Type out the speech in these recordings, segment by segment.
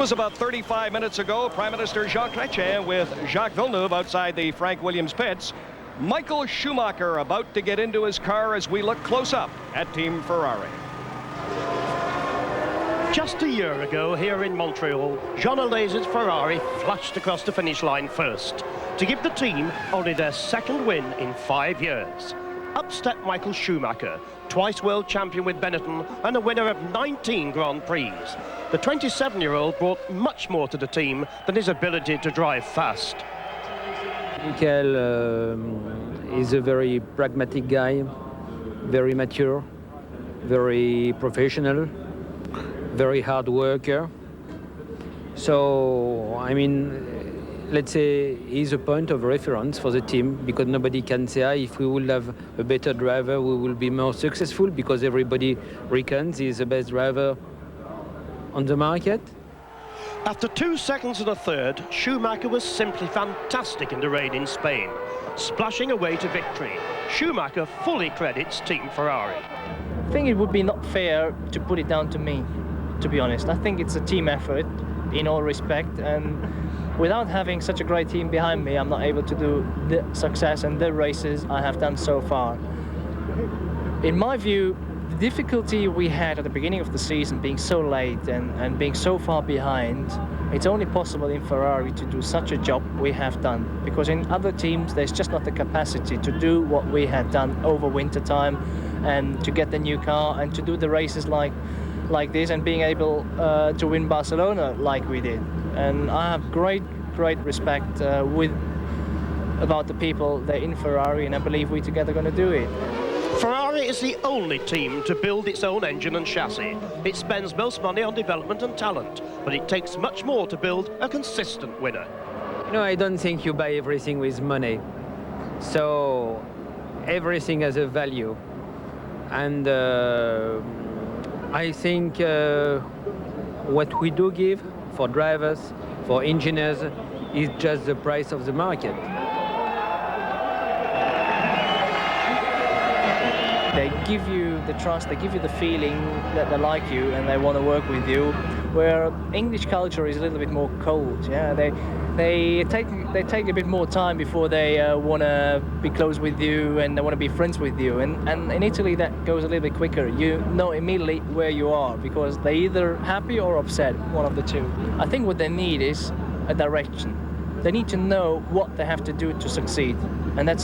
was about 35 minutes ago. Prime Minister Jacques Chrétien with Jacques Villeneuve outside the Frank Williams pits. Michael Schumacher about to get into his car as we look close up at Team Ferrari. Just a year ago here in Montreal, Jean Alesi's Ferrari flashed across the finish line first to give the team only their second win in 5 years. Up stepped Michael Schumacher, twice world champion with Benetton and a winner of 19 Grand Prix. The 27-year-old brought much more to the team than his ability to drive fast. Michael is a very pragmatic guy, very mature, very professional, very hard worker. So, I mean, let's say he's a point of reference for the team, because nobody can say, if we will have a better driver, we will be more successful, because everybody reckons he's the best driver on the market. After 2 seconds and a third, Schumacher was simply fantastic in the rain in Spain, splashing away to victory. Schumacher fully credits Team Ferrari. I think it would be not fair to put it down to me, to be honest. I think it's a team effort in all respect, and without having such a great team behind me, I'm not able to do the success and the races I have done so far. In my view, the difficulty we had at the beginning of the season, being so late and being so far behind, it's only possible in Ferrari to do such a job we have done, because in other teams there's just not the capacity to do what we had done over winter time, and to get the new car and to do the races like this, and being able to win Barcelona like we did. And I have great respect about the people there in Ferrari, and I believe we together are going to do it. Ferrari is the only team to build its own engine and chassis. It spends most money on development and talent, but it takes much more to build a consistent winner. No, I don't think you buy everything with money. So everything has a value. And I think what we do give for drivers, for engineers, is just the price of the market. They give you the trust, they give you the feeling that they like you and they want to work with you, where English culture is a little bit more cold. Yeah, they take a bit more time before they want to be close with you and they want to be friends with you. And in Italy that goes a little bit quicker. You know immediately where you are, because they're either happy or upset, one of the two. I think what they need is a direction. They need to know what they have to do to succeed, and that's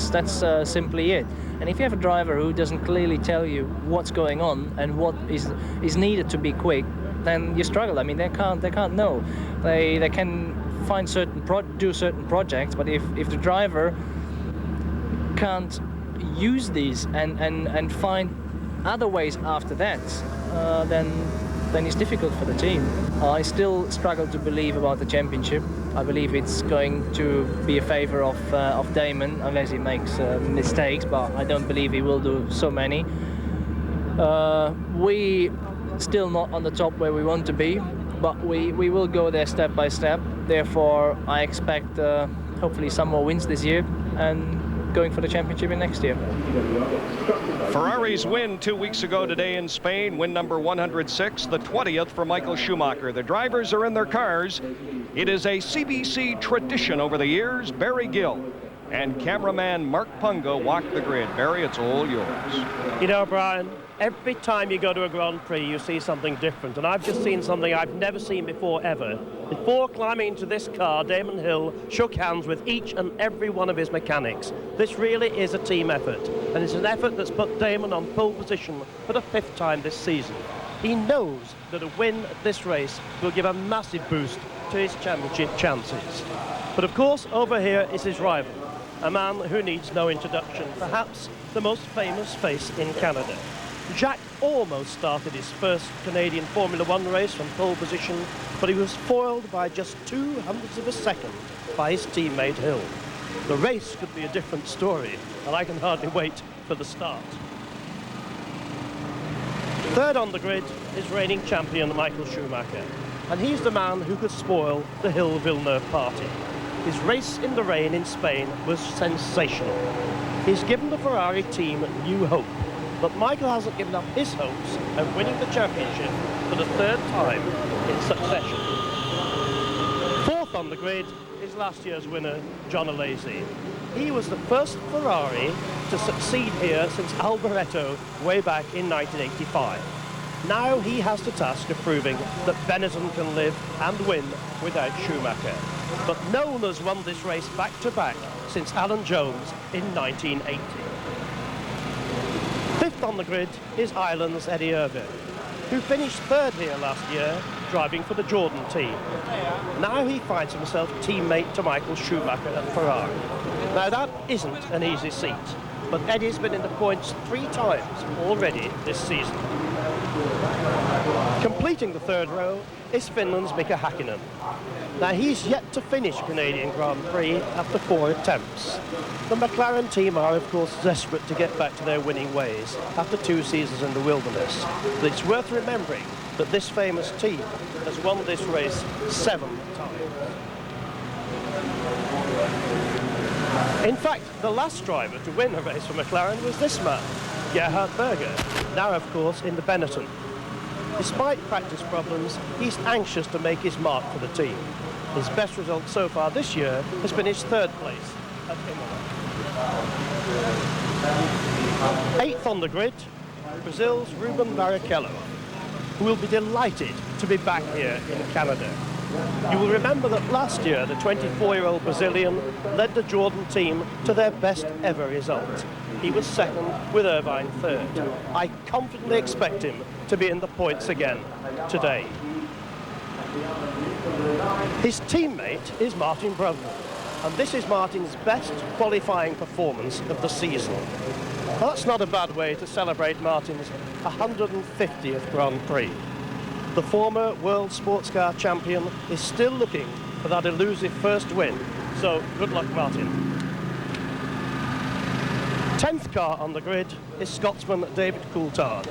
simply it. And if you have a driver who doesn't clearly tell you what's going on and what is needed to be quick, then you struggle. I mean, they can't know. They can find do certain projects, but if the driver can't use these and find other ways after that, then it's difficult for the team. I still struggle to believe about the championship. I believe it's going to be a favor of Damon, unless he makes mistakes, but I don't believe he will do so many. We still not on the top where we want to be, but we will go there step by step. Therefore, I expect hopefully some more wins this year and going for the championship in next year. Ferrari's win 2 weeks ago today in Spain, win number 106, the 20th for Michael Schumacher. The drivers are in their cars. It is a CBC tradition over the years. Barry Gill and cameraman Mark Pungo walk the grid. Barry, it's all yours. You know, Brian, every time you go to a Grand Prix, you see something different. And I've just seen something I've never seen before, ever. Before climbing into this car, Damon Hill shook hands with each and every one of his mechanics. This really is a team effort. And it's an effort that's put Damon on pole position for the 5th time this season. He knows that a win at this race will give a massive boost to his championship chances. But of course, over here is his rival, a man who needs no introduction, perhaps the most famous face in Canada. Jacques almost started his first Canadian Formula One race from pole position, but he was foiled by just 0.02 of a second by his teammate Hill. The race could be a different story, and I can hardly wait for the start. Third on the grid is reigning champion Michael Schumacher, and he's the man who could spoil the Gilles Villeneuve party. His race in the rain in Spain was sensational. He's given the Ferrari team new hope, but Michael hasn't given up his hopes of winning the championship for the 3rd time in succession. on the grid is last year's winner, John Alesi. He was the first Ferrari to succeed here since Alboreto way back in 1985. Now he has the task of proving that Benetton can live and win without Schumacher. But no one has won this race back-to-back since Alan Jones in 1980. Fifth on the grid is Ireland's Eddie Irvine, who finished third here last year, driving for the Jordan team. Now he finds himself teammate to Michael Schumacher at Ferrari. Now that isn't an easy seat, but Eddie's been in the points 3 times already this season. Completing the third row is Finland's Mika Häkkinen. Now he's yet to finish Canadian Grand Prix after 4 attempts. The McLaren team are of course desperate to get back to their winning ways after 2 seasons in the wilderness. But it's worth remembering that this famous team has won this race 7 times. In fact, the last driver to win a race for McLaren was this man, Gerhard Berger, now of course in the Benetton. Despite practice problems, he's anxious to make his mark for the team. His best result so far this year has been his 3rd place at Imola. 8th on the grid, Brazil's Ruben Barrichello, who will be delighted to be back here in Canada. You will remember that last year the 24-year-old Brazilian led the Jordan team to their best ever result. He was 2nd with Irvine 3rd. I confidently expect him to be in the points again today. His teammate is Martin Brundle, and this is Martin's best qualifying performance of the season. Well, that's not a bad way to celebrate Martin's 150th Grand Prix. The former world sports car champion is still looking for that elusive first win, so good luck, Martin. 10th car on the grid is Scotsman David Coulthard.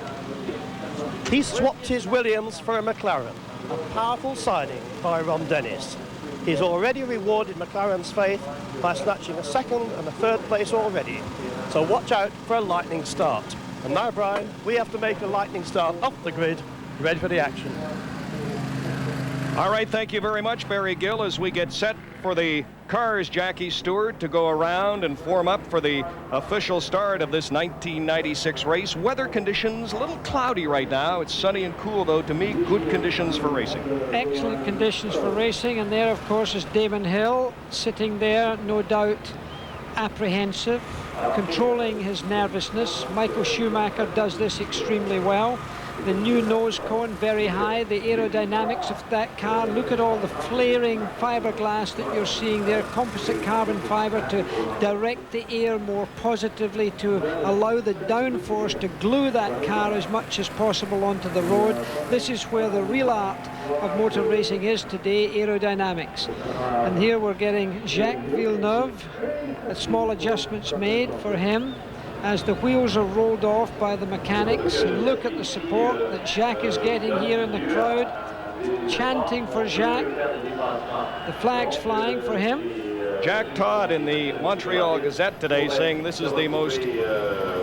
He swapped his Williams for a McLaren, a powerful signing by Ron Dennis. He's already rewarded McLaren's faith by snatching a 2nd and a 3rd place already, so watch out for a lightning start. And now, Brian, we have to make a lightning start off the grid, ready for the action. All right, thank you very much, Barry Gill, as we get set for the cars, Jackie Stewart, to go around and form up for the official start of this 1996 race. Weather conditions a little cloudy right now. It's sunny and cool, though. To me, good conditions for racing. Excellent conditions for racing, and there, of course, is Damon Hill sitting there, no doubt apprehensive, controlling his nervousness. Michael Schumacher does this extremely well. The new nose cone very high, the aerodynamics of that car. Look at all the flaring fiberglass that you're seeing there, composite carbon fiber to direct the air more positively, to allow the downforce to glue that car as much as possible onto the road. This is where the real art of motor racing is today, aerodynamics. And here we're getting Jacques Villeneuve, small adjustments made for him as the wheels are rolled off by the mechanics. And look at the support that Jacques is getting here in the crowd, chanting for Jacques. The flag's flying for him. Jack Todd in the Montreal Gazette today saying this is the most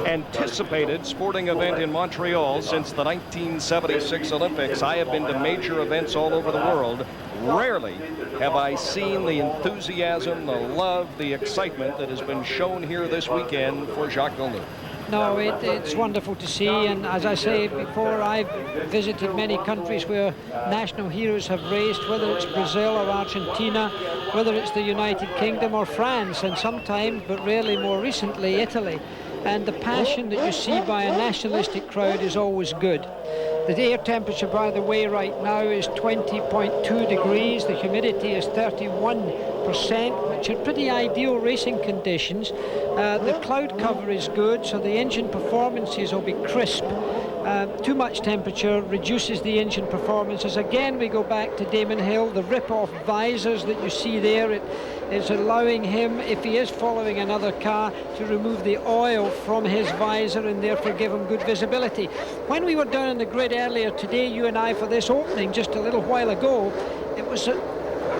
anticipated sporting event in Montreal since the 1976 Olympics. I have been to major events all over the world. Rarely have I seen the enthusiasm, the love, the excitement that has been shown here this weekend for Jacques Villeneuve. No, it's wonderful to see, and as I say before, I've visited many countries where national heroes have raced, whether it's Brazil or Argentina, whether it's the United Kingdom or France, and sometimes, but rarely more recently, Italy. And the passion that you see by a nationalistic crowd is always good. The air temperature, by the way, right now is 20.2 degrees. The humidity is 31%, which are pretty ideal racing conditions. The cloud cover is good, so the engine performances will be crisp. Too much temperature reduces the engine performances. Again, we go back to Damon Hill, the rip-off visors that you see there. It is allowing him, if he is following another car, to remove the oil from his visor and therefore give him good visibility. When we were down on the grid earlier today, you and I, for this opening just a little while ago, it was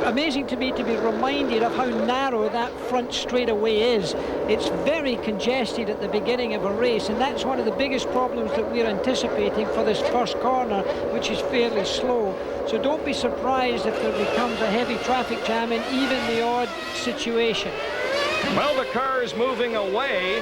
amazing to me to be reminded of how narrow that front straightaway is. It's very congested at the beginning of a race, and that's one of the biggest problems that we're anticipating for this first corner, which is fairly slow. So don't be surprised if there becomes a heavy traffic jam in even the odd situation. Well, the car is moving away.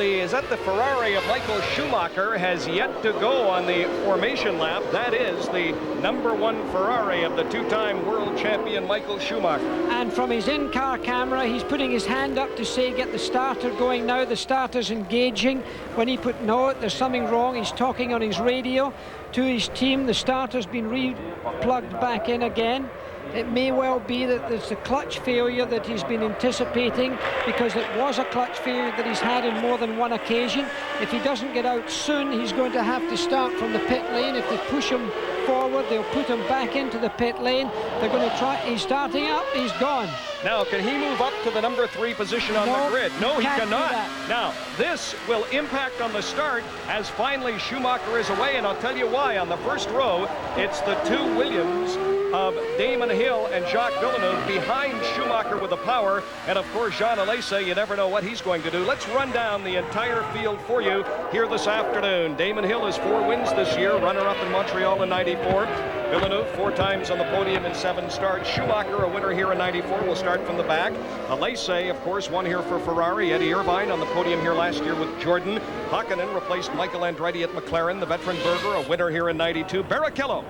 Is that the Ferrari of Michael Schumacher has yet to go on the formation lap. That is the #1 Ferrari of the two-time world champion Michael Schumacher. And from his in-car camera, he's putting his hand up to say, get the starter going now. The starter's engaging. When he put no, there's something wrong. He's talking on his radio to his team. The starter's been re-plugged back in again. It may well be that there's a clutch failure that he's been anticipating, because it was a clutch failure that he's had on more than one occasion. If he doesn't get out soon, he's going to have to start from the pit lane. If they push him forward, they'll put him back into the pit lane. They're going to try. He's starting up. He's gone. Now, can he move up to the #3 position on the grid? No, he cannot. Now, this will impact on the start, as finally Schumacher is away, and I'll tell you why. On the first row, it's the two Williams of Damon Hill and Jacques Villeneuve behind Schumacher with the power, and of course Jean Alesi, you never know what he's going to do. Let's run down the entire field for you here this afternoon. Damon Hill has 4 wins this year, runner-up in Montreal in '94. Villeneuve 4 times on the podium in 7 starts. Schumacher, a winner here in '94, will start from the back. Alesi, of course, won here for Ferrari. Eddie Irvine on the podium here last year with Jordan. Hakkinen replaced Michael Andretti at McLaren. The veteran Berger, a winner here in '92. Barrichello,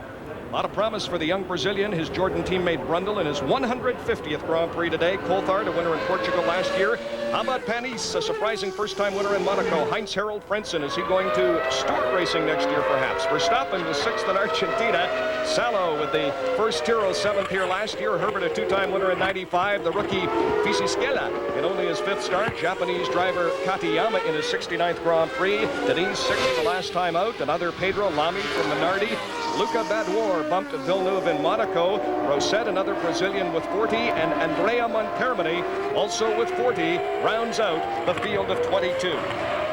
a lot of promise for the young Brazilian, his Jordan teammate Brundle in his 150th Grand Prix today. Coulthard, a winner in Portugal last year. How about Panis, a surprising first-time winner in Monaco. Heinz-Harald Frentzen, is he going to Stewart Racing next year perhaps? Verstappen was 6th in Argentina. Salo with the first Tiro, 7th here last year. Herbert, a 2-time winner in '95. The rookie Fisichella in only his 5th start. Japanese driver Katayama in his 69th Grand Prix. Denise 6th the last time out. Another Pedro Lamy from Minardi. Luca Badwar bumped Villeneuve in Monaco. Rosette, another Brazilian with 40, and Andrea Montermini, also with 40, rounds out the field of 22.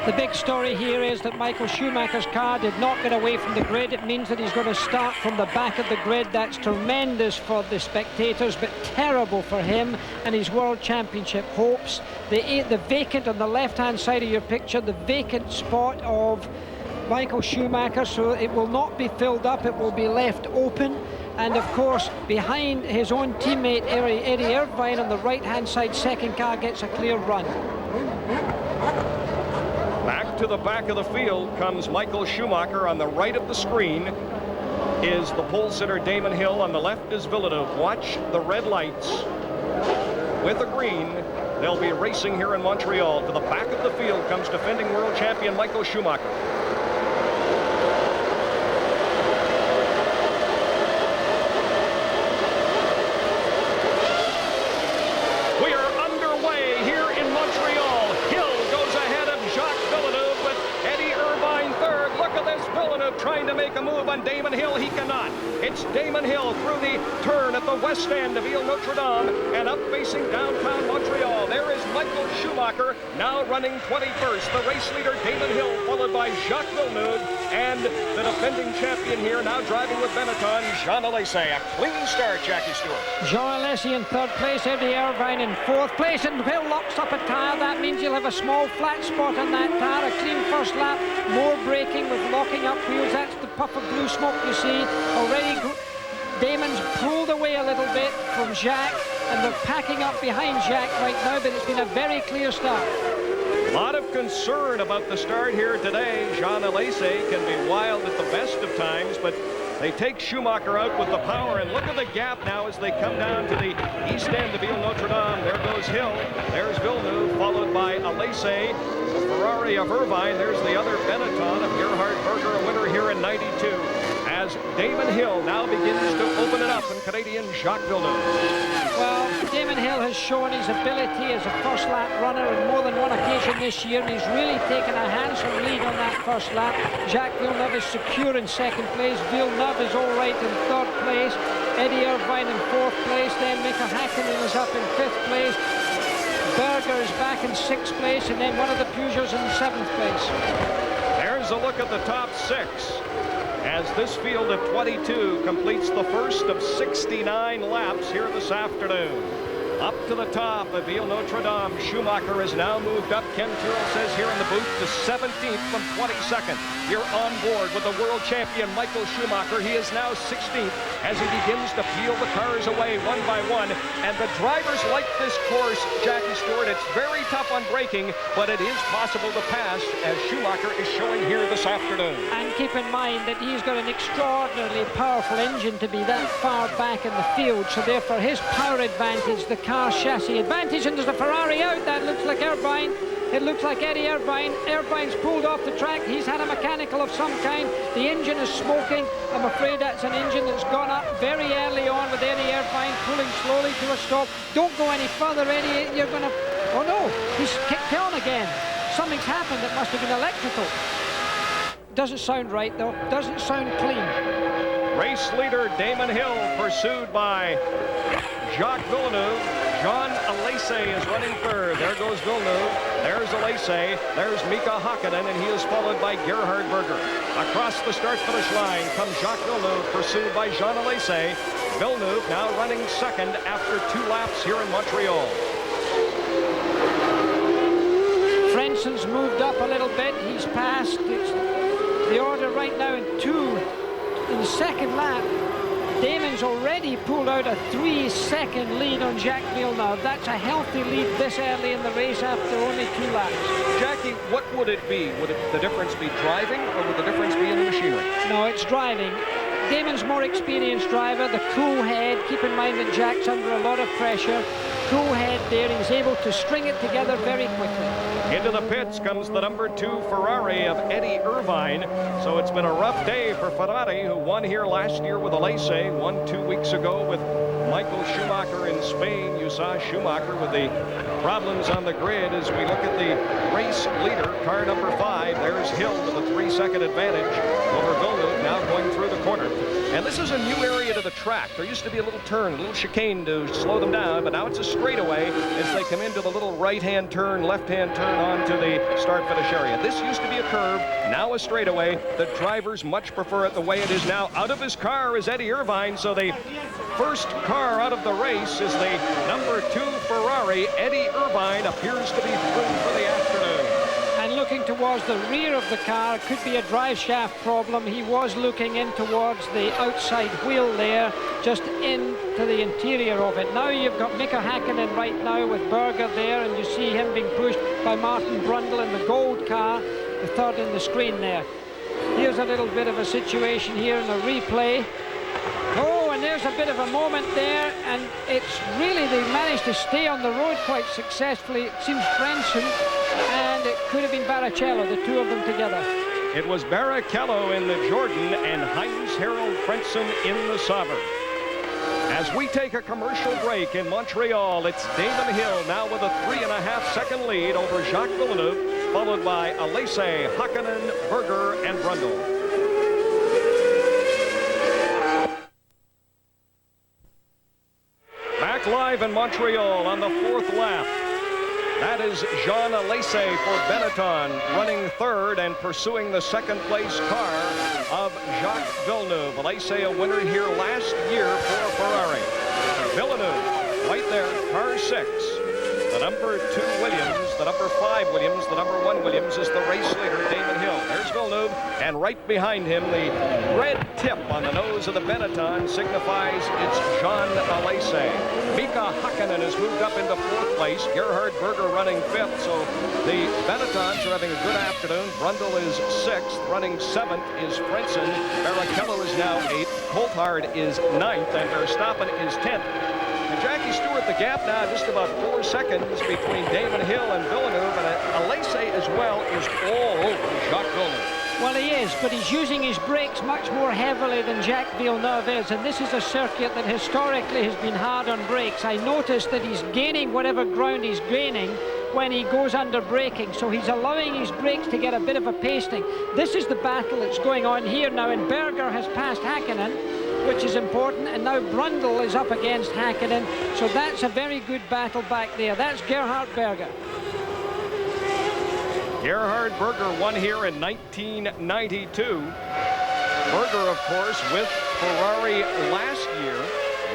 The big story here is that Michael Schumacher's car did not get away from the grid. It means that he's going to start from the back of the grid. That's tremendous for the spectators, but terrible for him and his World Championship hopes. The vacant on the left-hand side of your picture, the vacant spot of Michael Schumacher, so it will not be filled up, it will be left open. And of course, behind his own teammate Eddie Irvine on the right-hand side, second car gets a clear run. Back to the back of the field comes Michael Schumacher. On the right of the screen is the pole sitter Damon Hill. On the left is Villeneuve. Watch the red lights. With the green, they'll be racing here in Montreal. To the back of the field comes defending world champion Michael Schumacher. Trying to make a move on Damon Hill. He cannot. It's Damon Hill through the turn at the west end of Ile Notre Dame and up facing downtown Montreal. There is Michael Schumacher now running 21st. The race leader Damon Hill, followed by Jacques Villeneuve, and the defending champion here now driving with Benetton, Jean Alesi. A clean start, Jackie Stewart. Jean Alesi in 3rd place, Eddie Irvine in 4th place, and Hill locks up a tyre. That means you'll have a small flat spot on that tyre. A clean first lap, more braking with locking up wheels. That's the puff of blue smoke you see. Already Damon's pulled away a little bit from Jacques, and they're packing up behind Jacques right now, but it's been a very clear start. A lot of concern about the start here today. Jean Alesi can be wild at the best of times, but they take Schumacher out with the power, and look at the gap now as they come down to the east end of Ile Notre Dame. There goes Hill. There's Villeneuve, followed by Alesi. The Ferrari of Irvine. There's the other Benetton of Gerhard Berger, a winner here in '92. As Damon Hill now begins to open it up, and Canadian Jacques Villeneuve. Well, Damon Hill has shown his ability as a first lap runner on more than one occasion this year, and he's really taken a handsome lead on that first lap. Jacques Villeneuve is secure in 2nd place. Villeneuve is all right in 3rd place. Eddie Irvine in 4th place. Then Mika Hakkinen is up in 5th place. Berger is back in 6th place, and then one of the Peugeots in 7th place. There's here's a look at the top 6 as this field of 22 completes the first of 69 laps here this afternoon. Up to the top of Ville Notre Dame, Schumacher has now moved up. Ken Tyrrell says here in the booth to 17th from 22nd. You're on board with the world champion Michael Schumacher. He is now 16th as he begins to peel the cars away one by one. And the drivers like this course, Jackie Stewart. It's very tough on braking, but it is possible to pass, as Schumacher is showing here this afternoon. And keep in mind that he's got an extraordinarily powerful engine to be that far back in the field, so therefore his power advantage, the car chassis advantage, and there's a Ferrari out. That looks like Irvine. It looks like Eddie Irvine. Irvine's pulled off the track. He's had a mechanical of some kind. The engine is smoking. I'm afraid that's an engine that's gone up very early on with Eddie Irvine pulling slowly to a stop. Don't go any further, Eddie. You're going to... Oh no, he's kicked on again. Something's happened. It must have been electrical. Doesn't sound right though. Doesn't sound clean. Race leader Damon Hill, pursued by Jacques Villeneuve. Jean Alesi is running third. There goes Villeneuve. There's Alesi. There's Mika Hakkinen, and he is followed by Gerhard Berger. Across the start-finish line comes Jacques Villeneuve, pursued by Jean Alesi. Villeneuve now running second after 2 laps here in Montreal. Frenson's moved up a little bit. He's passed. It's the order right now in 2 in the second lap. Damon's already pulled out a 3-second lead on Jacques Villeneuve. That's a healthy lead this early in the race after only 2 laps. Jackie, what would it be? Would the difference be driving, or would the difference be in the machinery? No, it's driving. Damon's more experienced driver, the cool head. Keep in mind that Jack's under a lot of pressure. Cool head there. He's able to string it together very quickly. Into the pits comes the number 2 Ferrari of Eddie Irvine. So it's been a rough day for Ferrari, who won here last year with Alesi, won 2 weeks ago with Michael Schumacher in Spain. You saw Schumacher with the problems on the grid. As we look at the race leader, car number 5, there's Hill with a 3-second advantage over Villeneuve, now going through the corner. And this is a new area to the track. There used to be a little turn, a little chicane to slow them down, but now it's a straightaway as they come into the little right-hand turn, left-hand turn onto the start-finish area. This used to be a curve, now a straightaway. The drivers much prefer it the way it is now. Out of his car is Eddie Irvine, so the first car out of the race is the number 2 Ferrari. Eddie Irvine appears to be through for the afternoon. And looking towards the rear of the car, could be a drive shaft problem. He was looking in towards the outside wheel there, just into the interior of it. Now you've got Mika Hakkinen right now with Berger there, and you see him being pushed by Martin Brundle in the gold car, the third in the screen there. Here's a little bit of a situation here in a replay. Oh, and there's a bit of a moment there, and it's really, they managed to stay on the road quite successfully. It seems Frenson, and it could have been Barrichello, the 2 of them together. It was Barrichello in the Jordan and Heinz Harald Frenson in the Sauber. As we take a commercial break in Montreal, it's Damon Hill now with a 3.5-second lead over Jacques Villeneuve, followed by Alesi, Hakkinen, Berger, and Brundle. Back live in Montreal on the 4th lap. That is Jean Alesi for Benetton, running third and pursuing the second-place car of Jacques Villeneuve. Alesi, a winner here last year for Ferrari. Villeneuve, right there, car 6. The number 2 Williams, the number 5 Williams, the number 1 Williams is the race leader, Damon Hill. There's Villeneuve, and right behind him, the red tip on the nose of the Benetton signifies it's Jean Alesi. Mika Hakkinen has moved up into 4th place. Gerhard Berger running 5th, so the Benettons are having a good afternoon. Brundle is 6th. Running 7th is Frenson. Barrichello is now 8th. Coulthard is 9th, and Verstappen is 10th. And Jackie Stewart, the gap now just about 4 seconds between Damon Hill and Villeneuve, and Alesi as well is all over Jacques Villeneuve. Well, he is, but he's using his brakes much more heavily than Jacques Villeneuve is, and this is a circuit that historically has been hard on brakes. I noticed that he's gaining whatever ground he's gaining when he goes under braking, so he's allowing his brakes to get a bit of a pasting. This is the battle that's going on here now, and Berger has passed Hakkinen, which is important, and now Brundle is up against Hakkinen, so that's a very good battle back there. That's Gerhard Berger. Gerhard Berger won here in 1992. Berger, of course, with Ferrari last year.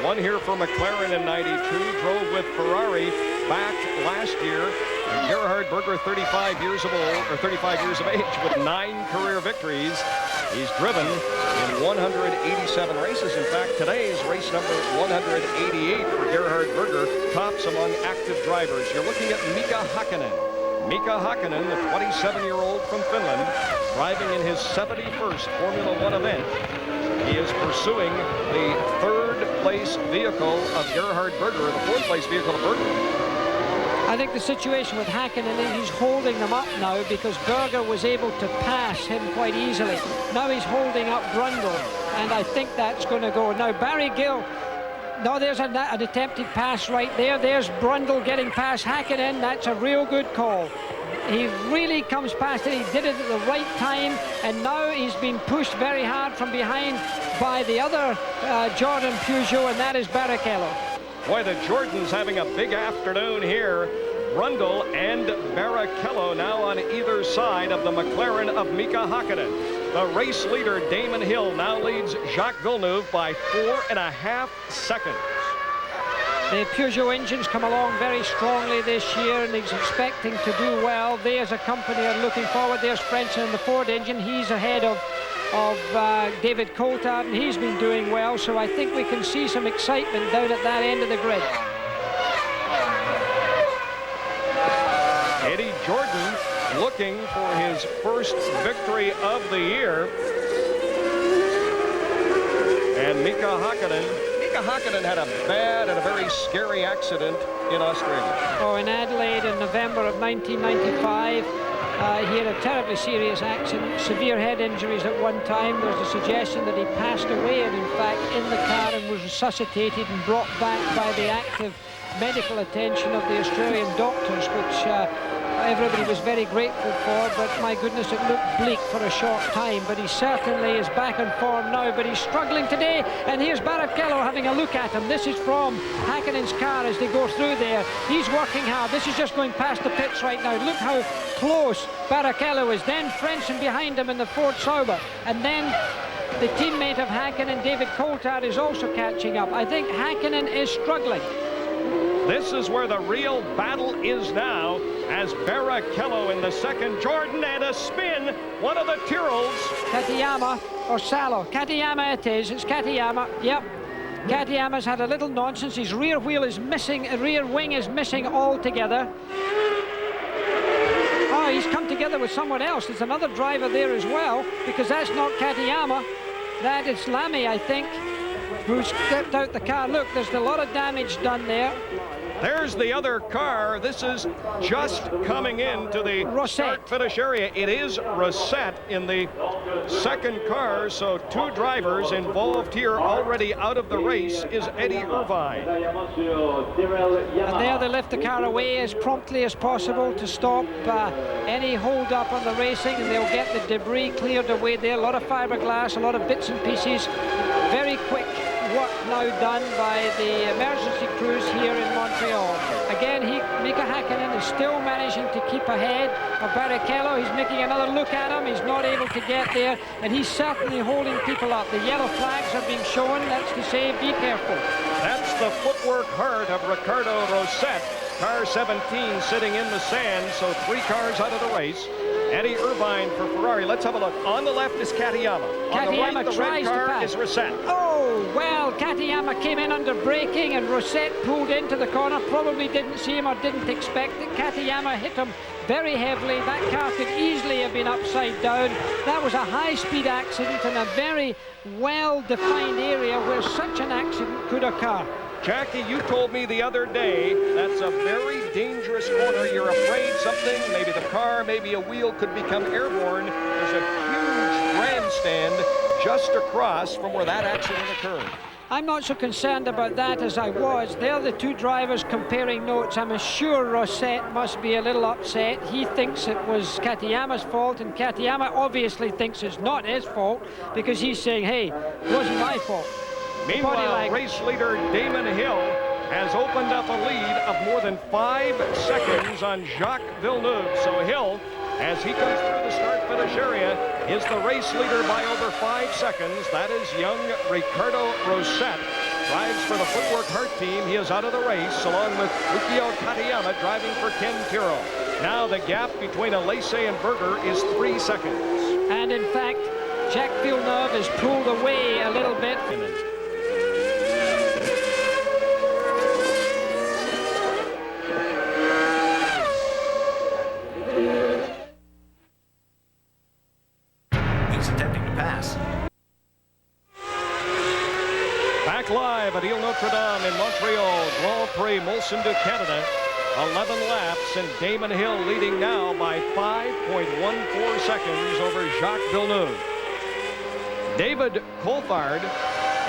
Won here for McLaren in 92. Drove with Ferrari back last year. And Gerhard Berger, 35 years of age, with 9 career victories. He's driven in 187 races. In fact, today's race number 188 for Gerhard Berger, tops among active drivers. You're looking at Mika Hakkinen. Mika Hakkinen, the 27-year-old from Finland, driving in his 71st Formula One event. He is pursuing the third-place vehicle of Gerhard Berger, the fourth-place vehicle of Berger. I think the situation with Hakkinen is he's holding them up now because Berger was able to pass him quite easily. Now he's holding up Brundle, and I think that's going to go. Now Barry Gill, no, there's an attempted pass right there. There's Brundle getting past Hakkinen. That's a real good call. He really comes past it. He did it at the right time, and now he's been pushed very hard from behind by the other Jordan Peugeot, and that is Barrichello. Boy, the Jordan's having a big afternoon here. Brundle and Barrichello now on either side of the McLaren of Mika Hakkinen. The race leader, Damon Hill, now leads Jacques Villeneuve by 4.5 seconds. The Peugeot engines come along very strongly this year, and he's expecting to do well. They as a company are looking forward. There's Frentzen in the Ford engine. He's ahead of David Coulthard, and he's been doing well, so I think we can see some excitement down at that end of the grid. Eddie Jordan looking for his first victory of the year. And Mika Hakkinen had a bad and a very scary accident in Australia. Oh, in Adelaide in November of 1995. He had a terribly serious accident, severe head injuries at one time. There's a suggestion that he passed away, and in fact in the car, and was resuscitated and brought back by the active medical attention of the Australian doctors, which everybody was very grateful for, but my goodness, it looked bleak for a short time. But he certainly is back in form now, but he's struggling today, and here's Barrichello having a look at him. This is from Hakkinen's car as they go through there. He's working hard. This is just going past the pits right now. Look how close Barrichello is. Then Frentzen behind him in the Ford Sauber, and then the teammate of Hakkinen, David Coulthard, is also catching up. I think Hakkinen is struggling. This is where the real battle is now, as Barrichello in the second. Jordan and a spin, one of the Tyrrells. Katayama or Salo. Katayama it is. It's Katayama. Yep. Katayama's had a little nonsense. His rear wheel is missing. Rear wing is missing altogether. Oh, he's come together with someone else. There's another driver there as well, because that's not Katayama. That is Lamy, I think, who stepped out the car. Look, there's a lot of damage done there. There's the other car. This is just coming into the start-finish area. It is Rosset in the second car, so 2 drivers involved here already out of the race is Eddie Irvine. And there they lift the car away as promptly as possible to stop any hold-up on the racing, and they'll get the debris cleared away there. A lot of fiberglass, a lot of bits and pieces. Very quick work now done by the emergency crews here in Montreal. Again, Mika Hakkinen is still managing to keep ahead of Barrichello. He's making another look at him. He's not able to get there, and he's certainly holding people up. The yellow flags are being shown. That's to say, be careful. That's the footwork heart of Ricardo Rosset. Car 17 sitting in the sand, so 3 cars out of the race. Eddie Irvine for Ferrari. Let's have a look. On the left is Katayama. On the right, the red car is Rosset. Oh, well, Katayama came in under braking, and Rosset pulled into the corner. Probably didn't see him or didn't expect it. Katayama hit him very heavily. That car could easily have been upside down. That was a high-speed accident in a very well-defined area where such an accident could occur. Jackie, you told me the other day that's a very dangerous corner. You're afraid something, maybe the car, maybe a wheel, could become airborne. There's a huge grandstand just across from where that accident occurred. I'm not so concerned about that as I was. They're the 2 drivers comparing notes. I'm sure Rosset must be a little upset. He thinks it was Katayama's fault, and Katayama obviously thinks it's not his fault, because he's saying, hey, it wasn't my fault. Meanwhile, race leader Damon Hill has opened up a lead of more than 5 seconds on Jacques Villeneuve. So Hill as he comes through the start-finish area, is the race leader by over 5 seconds. That is young Ricardo Rosset. Drives for the Footwork Hart team. He is out of the race, along with Ukio Katayama driving for Ken Tiro. Now the gap between Alese and Berger is 3 seconds. And in fact, Jacques Villeneuve is pulled away a little bit. He's attempting to pass. Back live at Ile Notre Dame in Montreal, Grand Prix Molson du Canada. 11 laps, and Damon Hill leading now by 5.14 seconds over Jacques Villeneuve. David Coulthard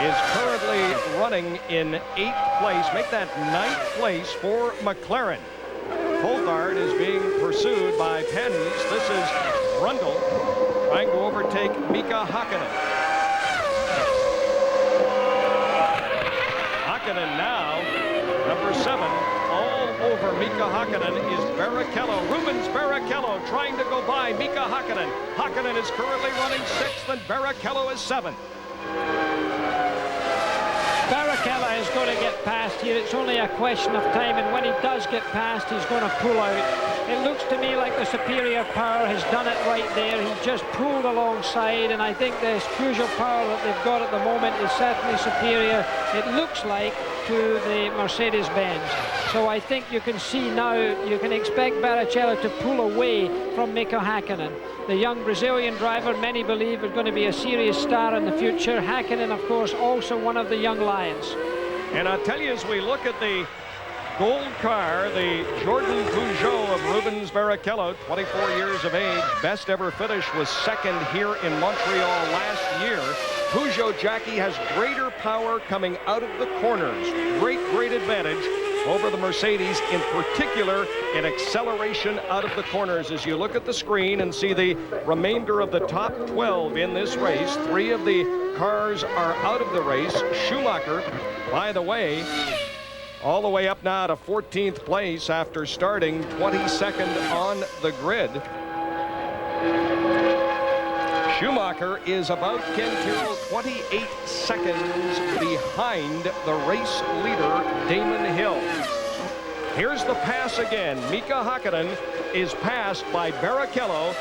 is currently running in 8th place. Make that 9th place for McLaren. Coulthard is being pursued by Pennies. This is Brundle trying to overtake Mika Hakkinen. Hakkinen now, number 7, all over Mika Hakkinen is Barrichello. Rubens Barrichello trying to go by Mika Hakkinen. Hakkinen is currently running 6th and Barrichello is 7th. Barrichello is going to get past here. It's only a question of time, and when he does get past, he's going to pull out. It looks to me like the superior power has done it right there. He just pulled alongside, and I think the crucial power that they've got at the moment is certainly superior, it looks like, to the Mercedes-Benz. So I think you can see now, you can expect Barrichello to pull away from Mika Hakkinen. The young Brazilian driver, many believe, is going to be a serious star in the future. Hakkinen, of course, also one of the young lions. And I'll tell you, as we look at the gold car, the Jordan Peugeot of Rubens Barrichello, 24 years of age, best ever finish was 2nd here in Montreal last year. Peugeot, Jackie, has greater power coming out of the corners. Great advantage over the Mercedes, in particular in acceleration out of the corners. As you look at the screen and see the remainder of the top 12 in this race, 3 of the cars are out of the race. Schumacher, by the way, all the way up now to 14th place after starting 22nd on the grid. Schumacher is about Ken Tiro 28 seconds behind the race leader, Damon Hill. Here's the pass again. Mika Hakkinen is passed by Barrichello,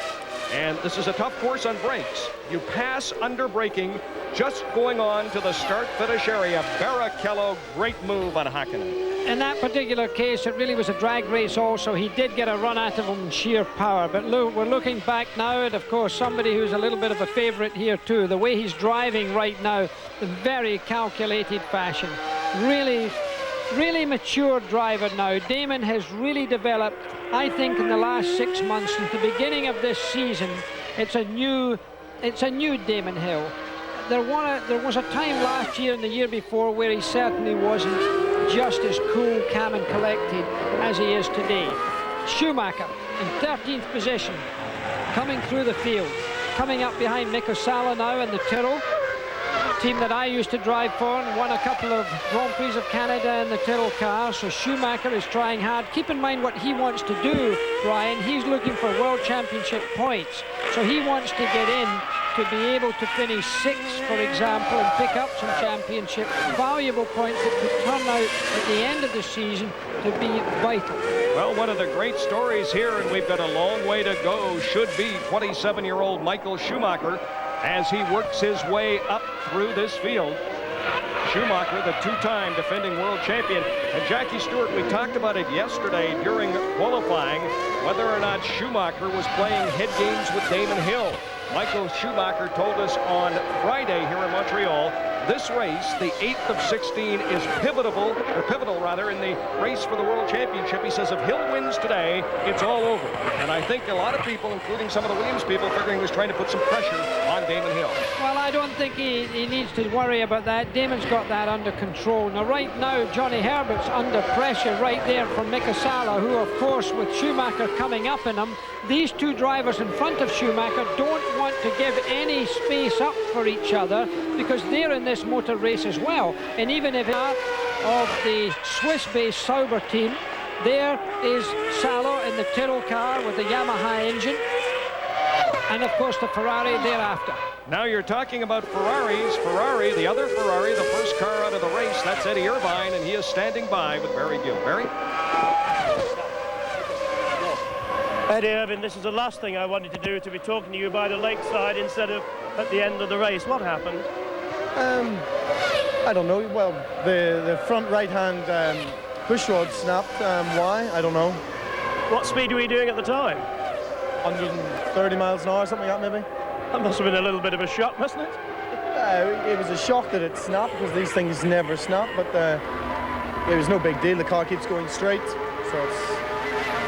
and this is a tough course on brakes. You pass under braking, just going on to the start-finish area. Barrichello, great move on Hakkinen. In that particular case, it really was a drag race also. He did get a run out of him in sheer power. But look, we're looking back now at, of course, somebody who's a little bit of a favorite here too. The way he's driving right now, in very calculated fashion. Really mature driver now. Damon has really developed, I think, in the last 6 months, since the beginning of this season. It's a new Damon Hill. There was a time last year and the year before where he certainly wasn't just as cool, calm and collected as he is today. Schumacher in 13th position, coming through the field, coming up behind Mika Sala now in the Tyrrell, team that I used to drive for and won a couple of Grand Prix of Canada in the Tyrrell car. So Schumacher is trying hard. Keep in mind what he wants to do, Brian. He's looking for World Championship points. So he wants to get in to be able to finish 6th, for example, and pick up some championship valuable points that could turn out at the end of the season to be vital. Well, one of the great stories here, and we've got a long way to go, should be 27-year-old Michael Schumacher as he works his way up through this field. Schumacher, the 2-time defending world champion. And Jackie Stewart, we talked about it yesterday during qualifying, whether or not Schumacher was playing head games with Damon Hill. Michael Schumacher told us on Friday here in Montreal, this race, the 8th of 16, is pivotal in the race for the World Championship. He says if Hill wins today, it's all over. And I think a lot of people, including some of the Williams people, figuring he was trying to put some pressure on Damon Hill. Well, I don't think he needs to worry about that. Damon's got that under control. Now, right now, Johnny Herbert's under pressure right there from Mika Sala, who, of course, with Schumacher coming up in him, these 2 drivers in front of Schumacher don't want to give any space up for each other because they're in this motor race as well. And even if it's of the Swiss-based Sauber team, there is Salo in the Tyrrell car with the Yamaha engine. and of course the Ferrari thereafter. Now you're talking about Ferraris. Ferrari, the other Ferrari, the first car out of the race, that's Eddie Irvine, and he is standing by with Barry Gill. Barry? Eddie Irvine, this is the last thing I wanted to do, to be talking to you by the lakeside instead of at the end of the race. What happened? I don't know. Well, the front right-hand push rod snapped. Why? I don't know. What speed were you doing at the time? 130 miles an hour, something like that, maybe. That must have been a little bit of a shock, mustn't it? It was a shock that it snapped, because these things never snap, but it was no big deal. The car keeps going straight, so it's...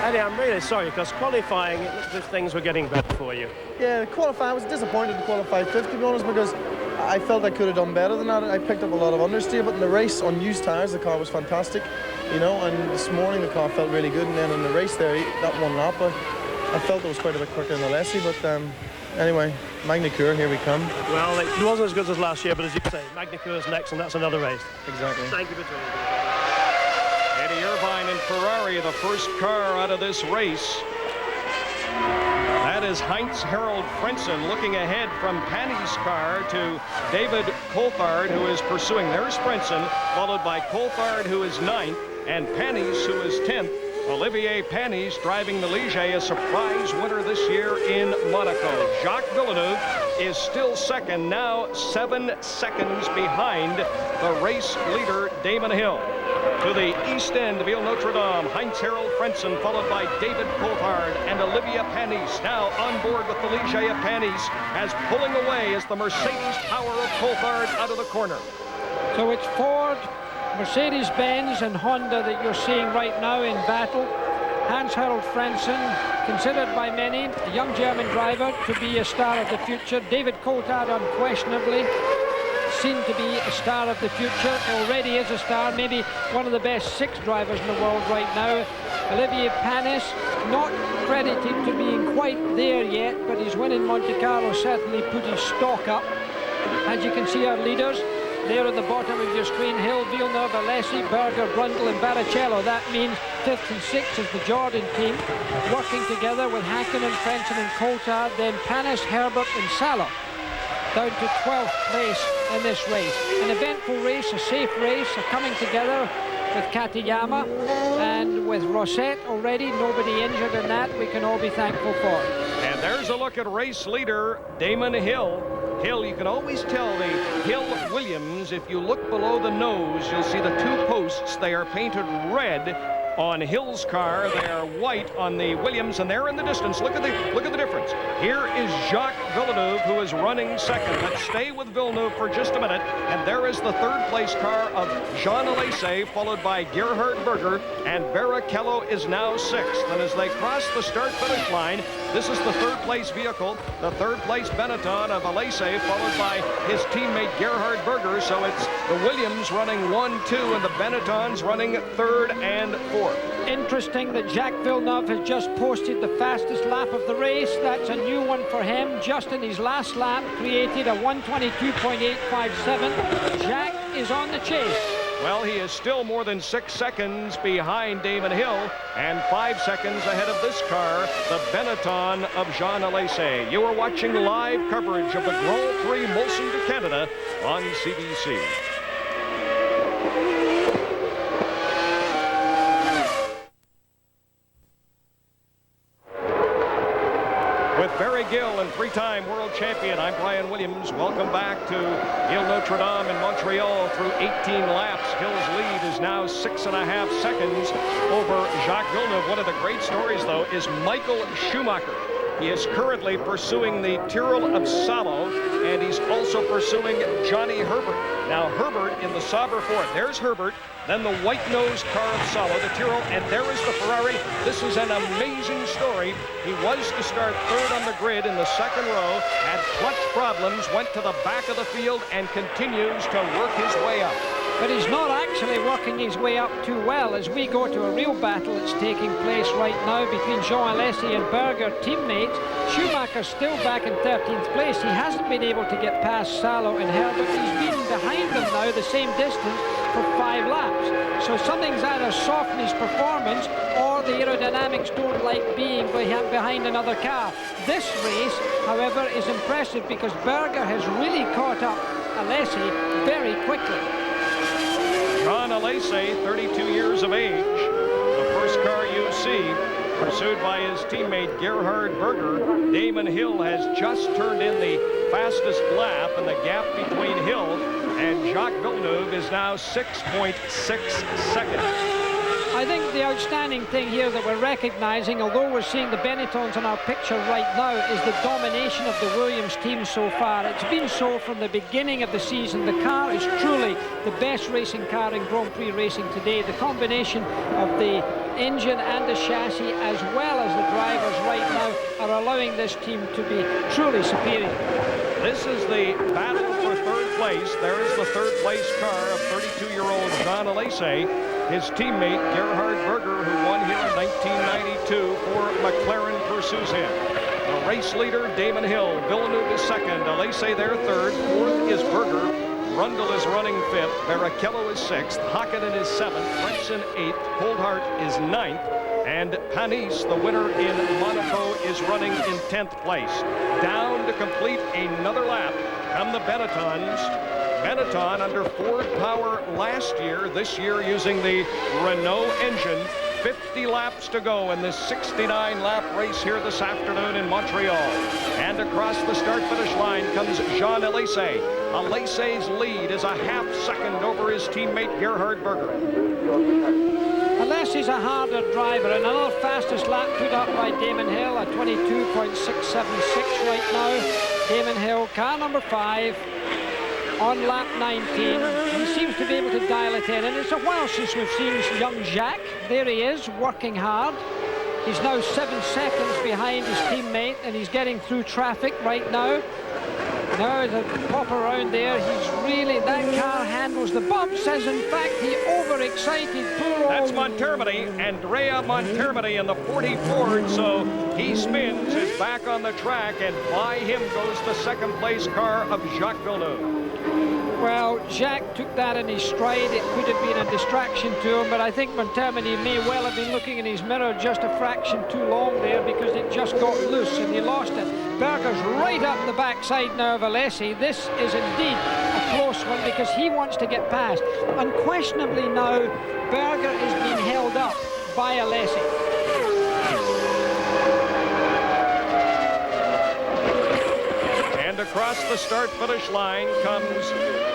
Eddie, I'm really sorry, because qualifying, it looked as if things were getting better for you. Yeah, qualifying, I was disappointed to qualify fifth, to be honest, because I felt I could have done better than that. I picked up a lot of understeer, but in the race on used tyres, the car was fantastic, you know, and this morning the car felt really good, and then in the race there, that one lap, I felt it was quite a bit quicker than the Alessi, but anyway, Magny-Cours, here we come. Well, it wasn't as good as last year, but as you say, Magny-Cours next, and that's another race. Exactly. Thank you for joining me. Eddie Irvine and Ferrari, the first car out of this race. That is Heinz-Harald Frentzen looking ahead from Panny's car to David Coulthard, who is pursuing. There's Frentzen, followed by Coulthard, who is 9th, and Panys, who is 10th. Olivier Panys driving the Ligier, a surprise winner this year in Monaco. Jacques Villeneuve is still second, now 7 seconds behind the race leader, Damon Hill. To the east end of Ile-Notre-Dame, Heinz-Harald Frentzen, followed by David Coulthard and Olivier Panys, now on board with the Ligier of Panys, as pulling away as the Mercedes power of Coulthard out of the corner. So it's Ford, Mercedes-Benz and Honda that you're seeing right now in battle. Heinz-Harald Frentzen, considered by many a young German driver to be a star of the future. David Coulthard, unquestionably seen to be a star of the future, already is a star, maybe one of the best 6 drivers in the world right now. Olivier Panis, not credited to being quite there yet, but his win in Monte Carlo certainly put his stock up. As you can see, our leaders there at the bottom of your screen: Hill, Villeneuve, Alessi, Berger, Brundle and Barrichello. That means 5th and 6th is the Jordan team, working together with Hakkinen, Frentzen and Coulthard, then Panis, Herbert and Salo, down to 12th place in this race. An eventful race, a safe race, coming together with Katayama and with Rosset already, nobody injured in that, we can all be thankful for. And there's a look at race leader Damon Hill. Hill, you can always tell the Hill-Williams, if you look below the nose, you'll see the 2 posts, they are painted red on Hill's car. They are white on the Williams, and they're in the distance. Look at the difference. Here is Jacques Villeneuve, who is running second. Let's stay with Villeneuve for just a minute. And there is the 3rd place car of Jean Alesi, followed by Gerhard Berger, and Barrichello is now 6th. And as they cross the start-finish line, this is the 3rd place vehicle, the 3rd place Benetton of Alesi, followed by his teammate Gerhard Berger. So it's the Williams running 1, 2, and the Benettons running 3rd and 4th. Interesting that Jacques Villeneuve has just posted the fastest lap of the race. That's a new one for him. Just in his last lap, created a 1:22.857. Jacques is on the chase. Well, he is still more than 6 seconds behind Damon Hill and 5 seconds ahead of this car, the Benetton of Jean Alesi. You are watching live coverage of the Grand Prix Molson de Canada on CBC. With Barry Gill and 3-time world champion, I'm Brian Williams. Welcome back to Ile-Notre-Dame in Montreal through 18 laps. Hill's lead is now 6.5 seconds over Jacques Villeneuve. One of the great stories, though, is Michael Schumacher. He is currently pursuing the Tyrrell of Salo, and he's also pursuing Johnny Herbert. Now, Herbert in the Sauber Ford. There's Herbert, then the white-nosed car of Salo, the Tyrrell, and there is the Ferrari. This is an amazing story. He was to start 3rd on the grid in the 2nd row, had clutch problems, went to the back of the field, and continues to work his way up. But he's not actually working his way up too well. As we go to a real battle that's taking place right now between Jean Alesi and Berger teammates, Schumacher's still back in 13th place. He hasn't been able to get past Salo and Herbert. He's been behind them now the same distance for 5 laps. So something's either softened his performance, or the aerodynamics don't like being behind another car. This race, however, is impressive because Berger has really caught up Alesi very quickly. Jean Alesi, 32 years of age, the first car you see, pursued by his teammate Gerhard Berger. Damon Hill has just turned in the fastest lap, and the gap between Hill and Jacques Villeneuve is now 6.6 seconds. I think the outstanding thing here that we're recognizing, although we're seeing the Benettons in our picture right now, is the domination of the Williams team so far. It's been so from the beginning of the season. The car is truly the best racing car in Grand Prix racing today. The combination of the engine and the chassis, as well as the drivers right now, are allowing this team to be truly superior. This is the battle for third place. There is the third place car of 32-year-old Jean Alesi. His teammate Gerhard Berger, who won here in 1992 for McLaren, pursues him. The race leader, Damon Hill. Villeneuve is second. Alesi there third. Fourth is Berger. Rundle is running fifth. Barrichello is sixth. Hakkinen is seventh. Frentzen eighth. Coulthard is ninth. And Panis, the winner in Monaco, is running in 10th place. Down to complete another lap come the Benettons. Benetton under Ford power last year, this year using the Renault engine. 50 laps to go in this 69-lap race here this afternoon in Montreal. And across the start-finish line comes Jean Alesi. Alesi's lead is a half second over his teammate Gerhard Berger. Alesi's a harder driver, and another fastest lap put up by Damon Hill, a 22.676 right now. Damon Hill, car number 5. On lap 19, he seems to be able to dial it in, and it's a while since we've seen young Jacques. There he is, working hard. He's now 7 seconds behind his teammate, and he's getting through traffic right now. Now the pop around there, he's really, that car handles the bumps, as in fact he overexcited poor That's Montermini, Andrea Montermini in the 40 Ford, so he spins, is back on the track, and by him goes the second place car of Jacques Villeneuve. Well, Jacques took that in his stride. It could have been a distraction to him, but I think Montermini may well have been looking in his mirror just a fraction too long there because it just got loose and he lost it. Berger's right up the backside now of Alesi. This is indeed a close one because he wants to get past. Unquestionably now, Berger is being held up by Alesi. Across the start-finish line comes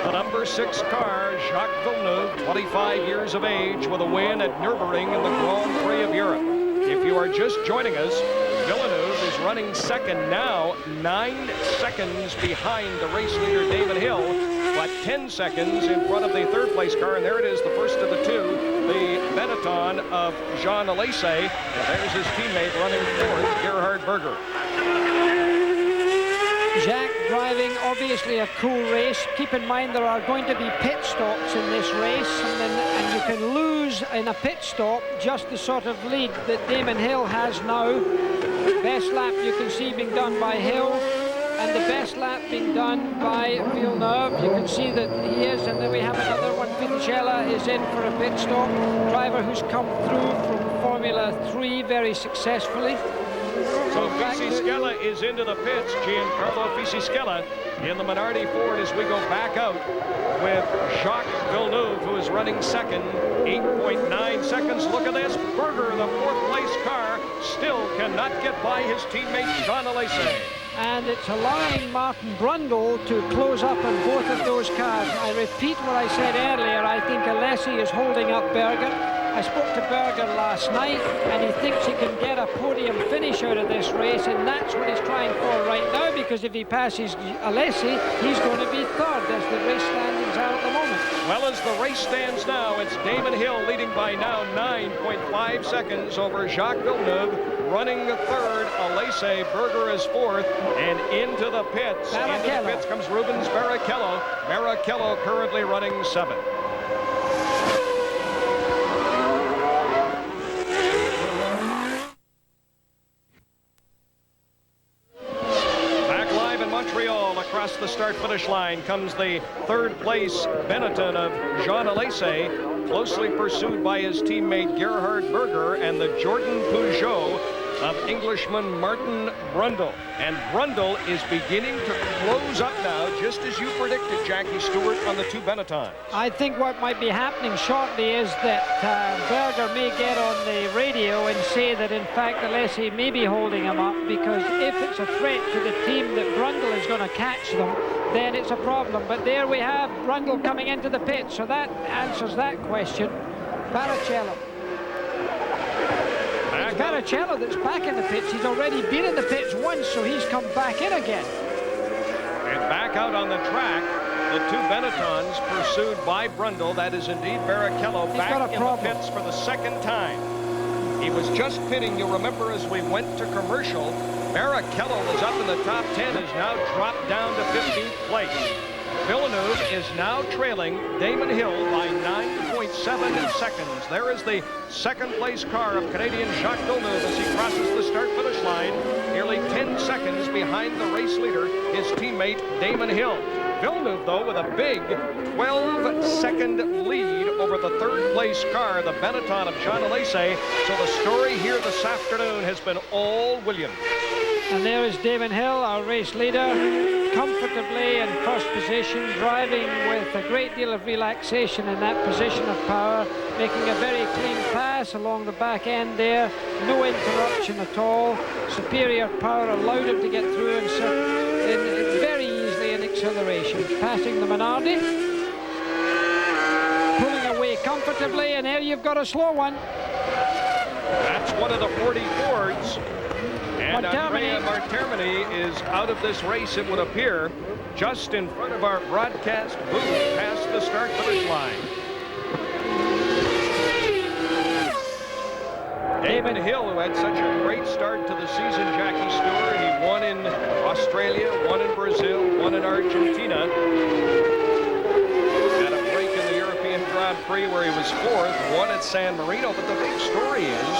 the number 6 car, Jacques Villeneuve, 25 years of age, with a win at Nürburgring in the Grand Prix of Europe. If you are just joining us, Villeneuve is running second now, 9 seconds behind the race leader Damon Hill, but 10 seconds in front of the third-place car, and there it is, the first of the two, the Benetton of Jean Alesi, and there's his teammate running fourth, Gerhard Berger. Jacques driving obviously a cool race. Keep in mind there are going to be pit stops in this race, and you can lose in a pit stop just the sort of lead that Damon Hill has now. Best lap you can see being done by Hill, and the best lap being done by Villeneuve. You can see that he is, and then we have another one. Fisichella is in for a pit stop. Driver who's come through from Formula 3 very successfully. So Fisichella is into the pits. Giancarlo Fisichella in the Minardi Ford as we go back out with Jacques Villeneuve, who is running second, 8.9 seconds. Look at this. Berger, the fourth-place car, still cannot get by his teammate Jean Alesi. And it's allowing Martin Brundle to close up on both of those cars. I repeat what I said earlier. I think Alesi is holding up Berger. I spoke to Berger last night, and he thinks he can get a podium finish out of this race, and that's what he's trying for right now, because if he passes Alesi, he's going to be third as the race standings are at the moment. Well, as the race stands now, it's Damon Hill leading by now 9.5 seconds over Jacques Villeneuve, running third. Alesi, Berger is fourth, and into the pits. Into the pits comes Rubens Barrichello. Barrichello currently running seventh. Across the start-finish line comes the third-place Benetton of Jean Alesi. closely pursued by his teammate Gerhard Berger and the Jordan Peugeot of Englishman Martin Brundle. And Brundle is beginning to close up now, just as you predicted, Jackie Stewart, on the two Benettons. I think what might be happening shortly is that Berger may get on the radio and say that in fact Alesi may be holding him up, because if it's a threat to the team that Brundle is going to catch them, then it's a problem. But there we have Brundle coming into the pit, so that answers that question. Barrichello. It's Barrichello that's back in the pits. He's already been in the pits once, so he's come back in again. And back out on the track, the two Benettons pursued by Brundle. That is indeed Barrichello back in the pits for the second time. He was just pitting, you'll remember, as we went to commercial. Barrichello was up in the top 10, has now dropped down to 15th place. Villeneuve is now trailing Damon Hill by 9.7 seconds. There is the second place car of Canadian Jacques Villeneuve as he crosses the start-finish line, nearly 10 seconds behind the race leader, his teammate Damon Hill. Villeneuve, though, with a big 12-second lead over the third-place car, the Benetton of Jean Alesi. So the story here this afternoon has been all Williams. And there is Damon Hill, our race leader, comfortably in first position, driving with a great deal of relaxation in that position of power, making a very clean pass along the back end there, no interruption at all. Superior power allowed him to get through and very easily in acceleration. Passing the Minardi, pulling away comfortably, and there you've got a slow one. That's one of the 40 Fords. And Andrea Martermini is out of this race, it would appear, just in front of our broadcast booth, past the start-finish line. Damon Hill, who had such a great start to the season, Jackie Stewart. He won in Australia, won in Brazil, won in Argentina. Had a break in the European Grand Prix where he was fourth, won at San Marino. But the big story is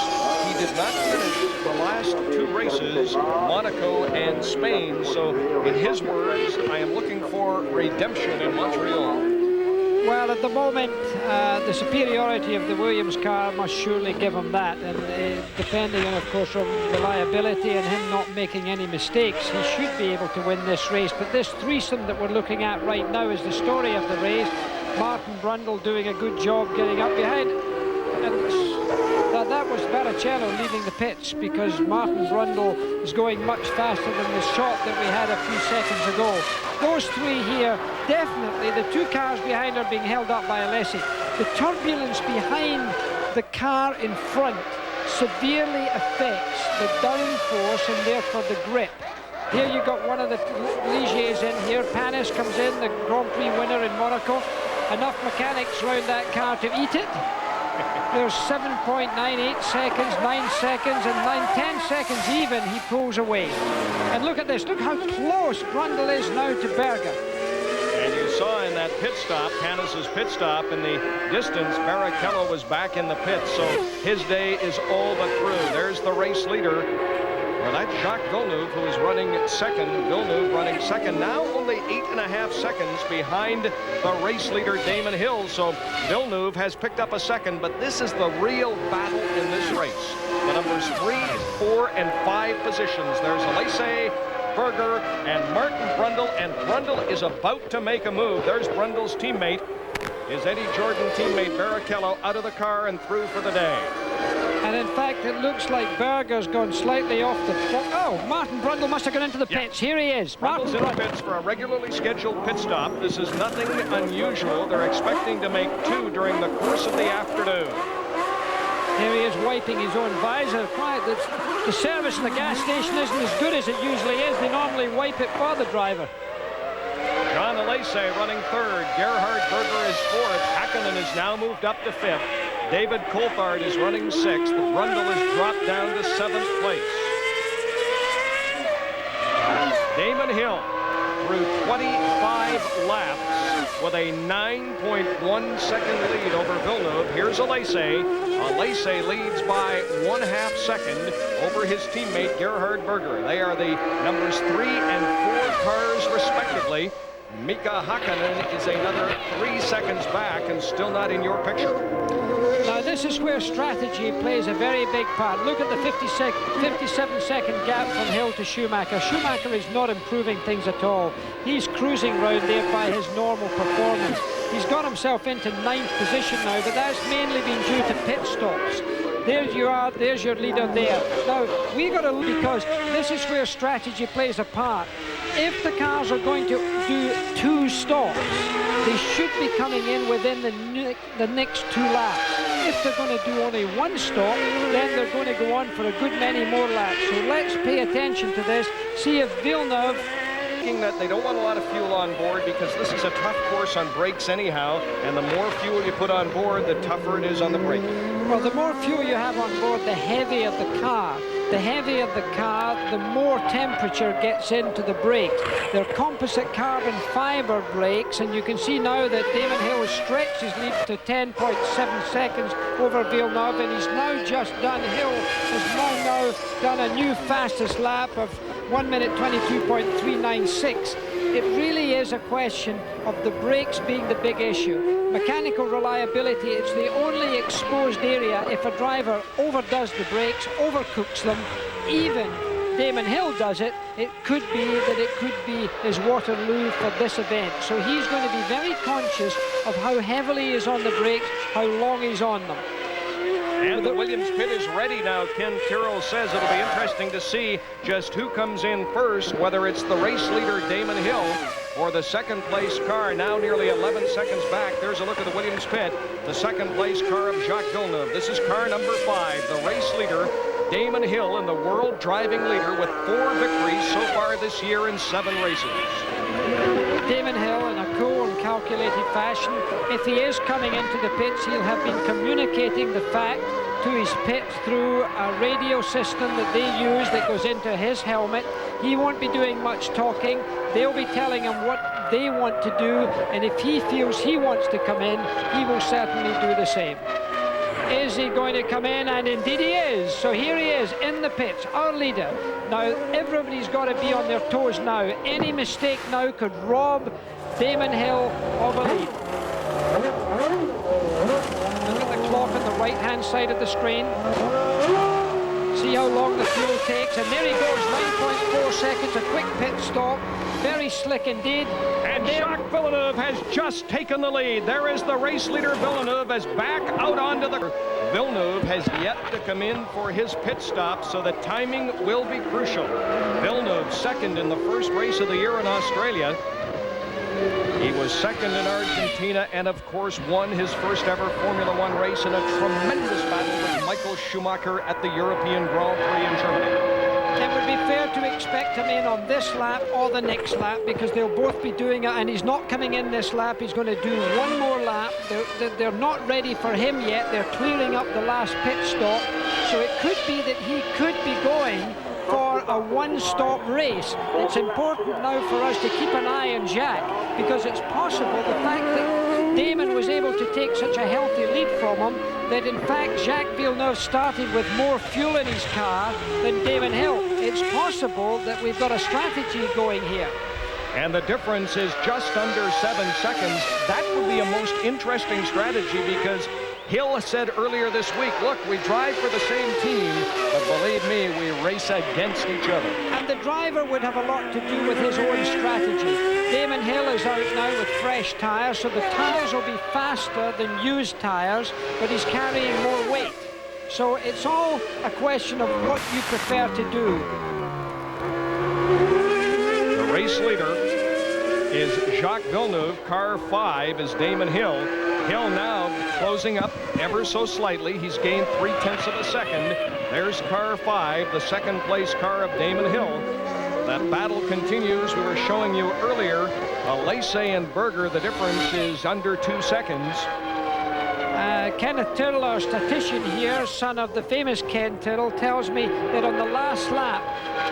he did not finish the last two races, Monaco and Spain. So in his words, I am looking for redemption in Montreal. Well, at the moment, the superiority of the Williams car must surely give him that. And depending on, of course, on reliability and him not making any mistakes, he should be able to win this race. But this threesome that we're looking at right now is the story of the race. Martin Brundle doing a good job getting up behind. And that was Barrichello leaving the pits, because Martin Brundle is going much faster than the shot that we had a few seconds ago. Those three here, definitely, the two cars behind are being held up by Alesi. The turbulence behind the car in front severely affects the downforce and therefore the grip. Here you've got one of the Ligiers in here. Panis comes in, the Grand Prix winner in Monaco. Enough mechanics round that car to eat it. There's 7.98 seconds, 9 seconds, and 10 seconds even, he pulls away. And look at this, look how close Brundle is now to Berger. And you saw in that pit stop, Panis's pit stop, in the distance, Barrichello was back in the pit, so his day is all but through. There's the race leader. Well, that's Jacques Villeneuve, who is running second. Villeneuve running second, now only 8.5 seconds behind the race leader, Damon Hill. So Villeneuve has picked up a second, but this is the real battle in this race. The numbers 3, 4, and 5 positions. There's Alesi, Berger, and Martin Brundle, and Brundle is about to make a move. There's Brundle's teammate, his Eddie Jordan teammate Barrichello, out of the car and through for the day. And in fact, it looks like Berger's gone slightly off the... Oh, Martin Brundle must have gone into the pits. Here he is. Brundle's in the pits for a regularly scheduled pit stop. This is nothing unusual. They're expecting to make 2 during the course of the afternoon. Here he is wiping his own visor. The service in the gas station isn't as good as it usually is. They normally wipe it for the driver. Jean Alesi running third. Gerhard Berger is fourth. Hakkinen has now moved up to fifth. David Coulthard is running sixth. Brundle has dropped down to 7th place. Damon Hill through 25 laps with a 9.1 second lead over Villeneuve. Here's Alesi. Alesi leads by 1/2 second over his teammate Gerhard Berger. They are the numbers 3 and 4 cars respectively. Mika Hakkinen is another 3 seconds back and still not in your picture. Now this is where strategy plays a very big part. Look at the 57-second gap from Hill to Schumacher. Schumacher is not improving things at all. He's cruising round there by his normal performance. He's got himself into 9th position now, but that's mainly been due to pit stops. There you are, there's your leader there. Now, we got to look, because this is where strategy plays a part. If the cars are going to do 2 stops, they should be coming in within the next 2 laps. If they're going to do only 1 stop, then they're going to go on for a good many more laps. So let's pay attention to this, see if Villeneuve... That they don't want a lot of fuel on board, because this is a tough course on brakes anyhow, and the more fuel you put on board, the tougher it is on the braking. Well, the more fuel you have on board, the heavier the car. The heavier the car, the more temperature gets into the brakes. They're composite carbon fiber brakes, and you can see now that Damon Hill has stretched his lead to 10.7 seconds over Villeneuve, and he's now just done. Hill has now done a new fastest lap of 1 minute 22.396. It really is a question of the brakes being the big issue. Mechanical reliability, it's the only exposed area. If a driver overdoes the brakes, overcooks them, even Damon Hill does it, it could be that it could be his Waterloo for this event. So he's going to be very conscious of how heavily he is on the brakes, how long he's on them. And the Williams pit is ready now. Ken Tyrrell says it'll be interesting to see just who comes in first, whether it's the race leader Damon Hill or the second place car, now nearly 11 seconds back. There's a look at the Williams pit. The second place car of Jacques Villeneuve. This is car number 5, the race leader Damon Hill, and the world driving leader with 4 victories so far this year in 7 races. Damon Hill, in a cool and calculated fashion, if he is coming into the pits, he'll have been communicating the fact to his pits through a radio system that they use that goes into his helmet. He won't be doing much talking. They'll be telling him what they want to do, and if he feels he wants to come in, he will certainly do the same. Is he going to come in? And indeed he is. So here he is in the pits, our leader. Now everybody's got to be on their toes now. Any mistake now could rob Damon Hill of a lead. Look at the clock on the right-hand side of the screen. See how long the fuel takes, and there he goes, 9.4 seconds, a quick pit stop. Very slick indeed. And Jacques Villeneuve has just taken the lead. There is the race leader. Villeneuve is back out onto the... Villeneuve has yet to come in for his pit stop, so the timing will be crucial. Villeneuve second in the first race of the year in Australia. He was second in Argentina and, of course, won his first ever Formula One race in a tremendous battle with Michael Schumacher at the European Grand Prix in Germany. It would be fair to expect him in on this lap or the next lap, because they'll both be doing it, and he's not coming in this lap. He's going to do 1 more lap. They're not ready for him yet. They're clearing up the last pit stop. So it could be that he could be going for a 1-stop race. It's important now for us to keep an eye on Jacques, because it's possible the fact that Damon was able to take such a healthy lead from him, that in fact Jacques Villeneuve started with more fuel in his car than Damon Hill. It's possible that we've got a strategy going here. And the difference is just under 7 seconds. That would be a most interesting strategy, because Hill said earlier this week, look, we drive for the same team, but believe me, we race against each other. And the driver would have a lot to do with his own strategy. Damon Hill is out now with fresh tyres, so the tyres will be faster than used tyres, but he's carrying more weight. So it's all a question of what you prefer to do. The race leader is Jacques Villeneuve. Car 5 is Damon Hill. Hill now closing up ever so slightly. He's gained 0.3 of a second. There's car 5, the second place car of Damon Hill. That battle continues. We were showing you earlier, Lacey and Berger, the difference is under 2 seconds. Kenneth Tyrrell, our statistician here, son of the famous Ken Tyrrell, tells me that on the last lap,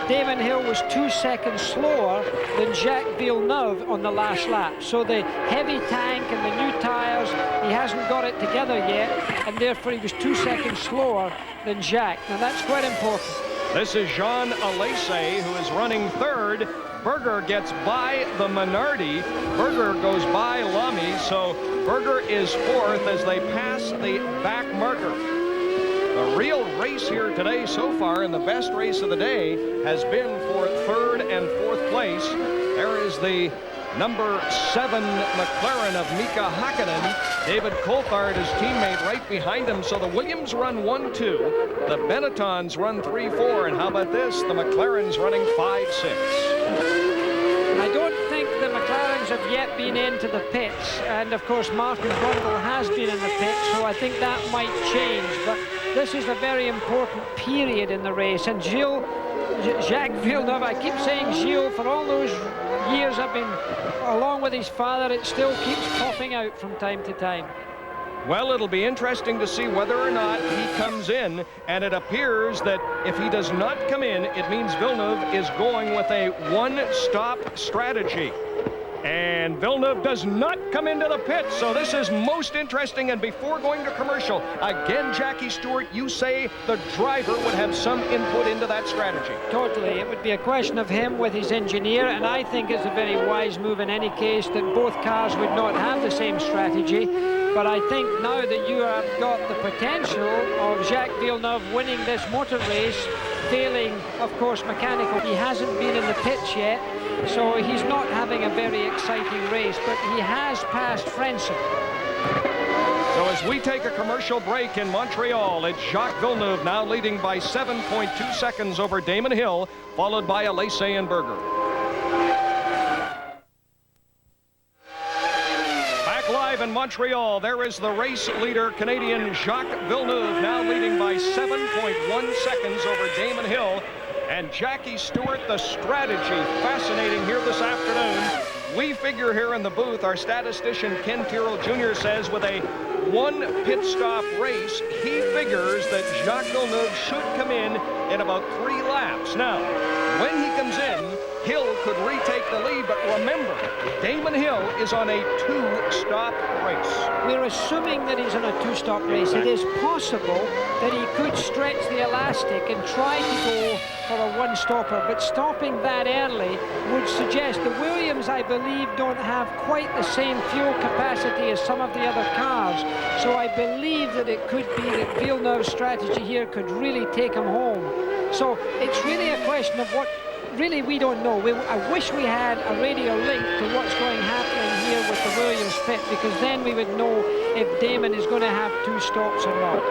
Damon Hill was 2 seconds slower than Jacques Villeneuve on the last lap. So the heavy tank and the new tyres, he hasn't got it together yet, and therefore he was 2 seconds slower than Jacques. Now that's quite important. This is Jean Alesi, who is running third. Berger gets by the Minardi. Berger goes by Lamy, so Berger is fourth as they pass the back marker. The real race here today so far, and the best race of the day, has been for third and fourth place. There is the number 7 McLaren of Mika Hakkinen. David Coulthard, his teammate, right behind him. So the Williams run 1-2. The Benettons run 3-4. And how about this? The McLaren's running 5-6. I don't think the McLarens have yet been into the pits. And, of course, Martin Brundle has been in the pits, so I think that might change. But this is a very important period in the race. And Jacques Villeneuve, I keep saying Gilles, for all those years I've been along with his father, it still keeps popping out from time to time. Well, it'll be interesting to see whether or not he comes in, and it appears that if he does not come in, it means Villeneuve is going with a one-stop strategy. And Villeneuve does not come into the pit, so this is most interesting. And before going to commercial, again, Jackie Stewart, you say the driver would have some input into that strategy. Totally. It would be a question of him with his engineer, and I think it's a very wise move in any case that both cars would not have the same strategy. But I think now that you have got the potential of Jacques Villeneuve winning this motor race, failing, of course, mechanical, he hasn't been in the pits yet, so he's not having a very exciting race, but he has passed Frentzen. So as we take a commercial break in Montreal, it's Jacques Villeneuve now leading by 7.2 seconds over Damon Hill, followed by Alesi and Berger. Back live in Montreal, there is the race leader, Canadian Jacques Villeneuve, now leading by 7.1 seconds over Damon Hill. And Jackie Stewart, the strategy, fascinating here this afternoon. We figure here in the booth, our statistician Ken Tyrrell Jr. says with a one pit stop race, he figures that Jacques Villeneuve should come in about 3 laps. Now, when he comes in, Hill could retake the lead, but remember, Damon Hill is on a 2-stop race. We're assuming that he's on a 2-stop race. It is possible that he could stretch the elastic and try to go for a 1-stopper, but stopping that early would suggest the Williams, I believe, don't have quite the same fuel capacity as some of the other cars. So I believe that it could be that Villeneuve's strategy here could really take him home. So it's really a question of what really we don't know. I wish we had a radio link to what's going happening here with the Williams pit, because then we would know if Damon is going to have 2 stops or not.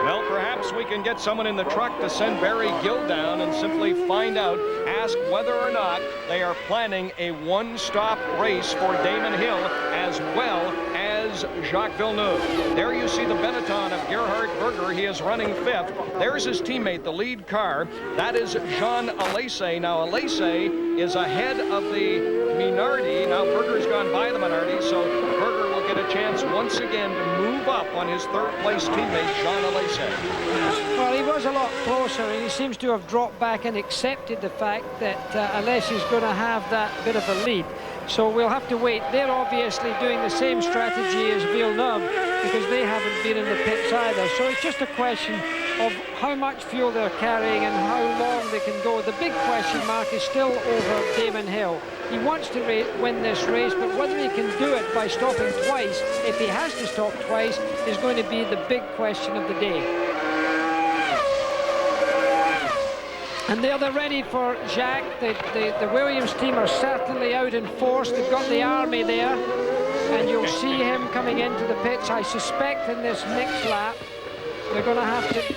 Well, perhaps we can get someone in the truck to send Barry Gill down and simply find out, ask whether or not they are planning a 1-stop race for Damon Hill as well as Jacques Villeneuve. There you see the Benetton of Gerhard Berger. He is running 5th. There's his teammate, the lead car. That is Jean Alesi. Now, Alesi is ahead of the Minardi. Now, Berger's gone by the Minardi, so Berger will get a chance once again to move up on his 3rd-place teammate, Jean Alesi. Well, he was a lot closer, and he seems to have dropped back and accepted the fact that Alesi's going to have that bit of a lead. So we'll have to wait. They're obviously doing the same strategy as Villeneuve because they haven't been in the pits either. So it's just a question of how much fuel they're carrying and how long they can go. The big question mark is still over Damon Hill. He wants to win this race, but whether he can do it by stopping twice, if he has to stop twice, is going to be the big question of the day. And they're ready for Jacques. The Williams team are certainly out in force. They've got the army there, and you'll see him coming into the pits. I suspect in this next lap, they're going to have to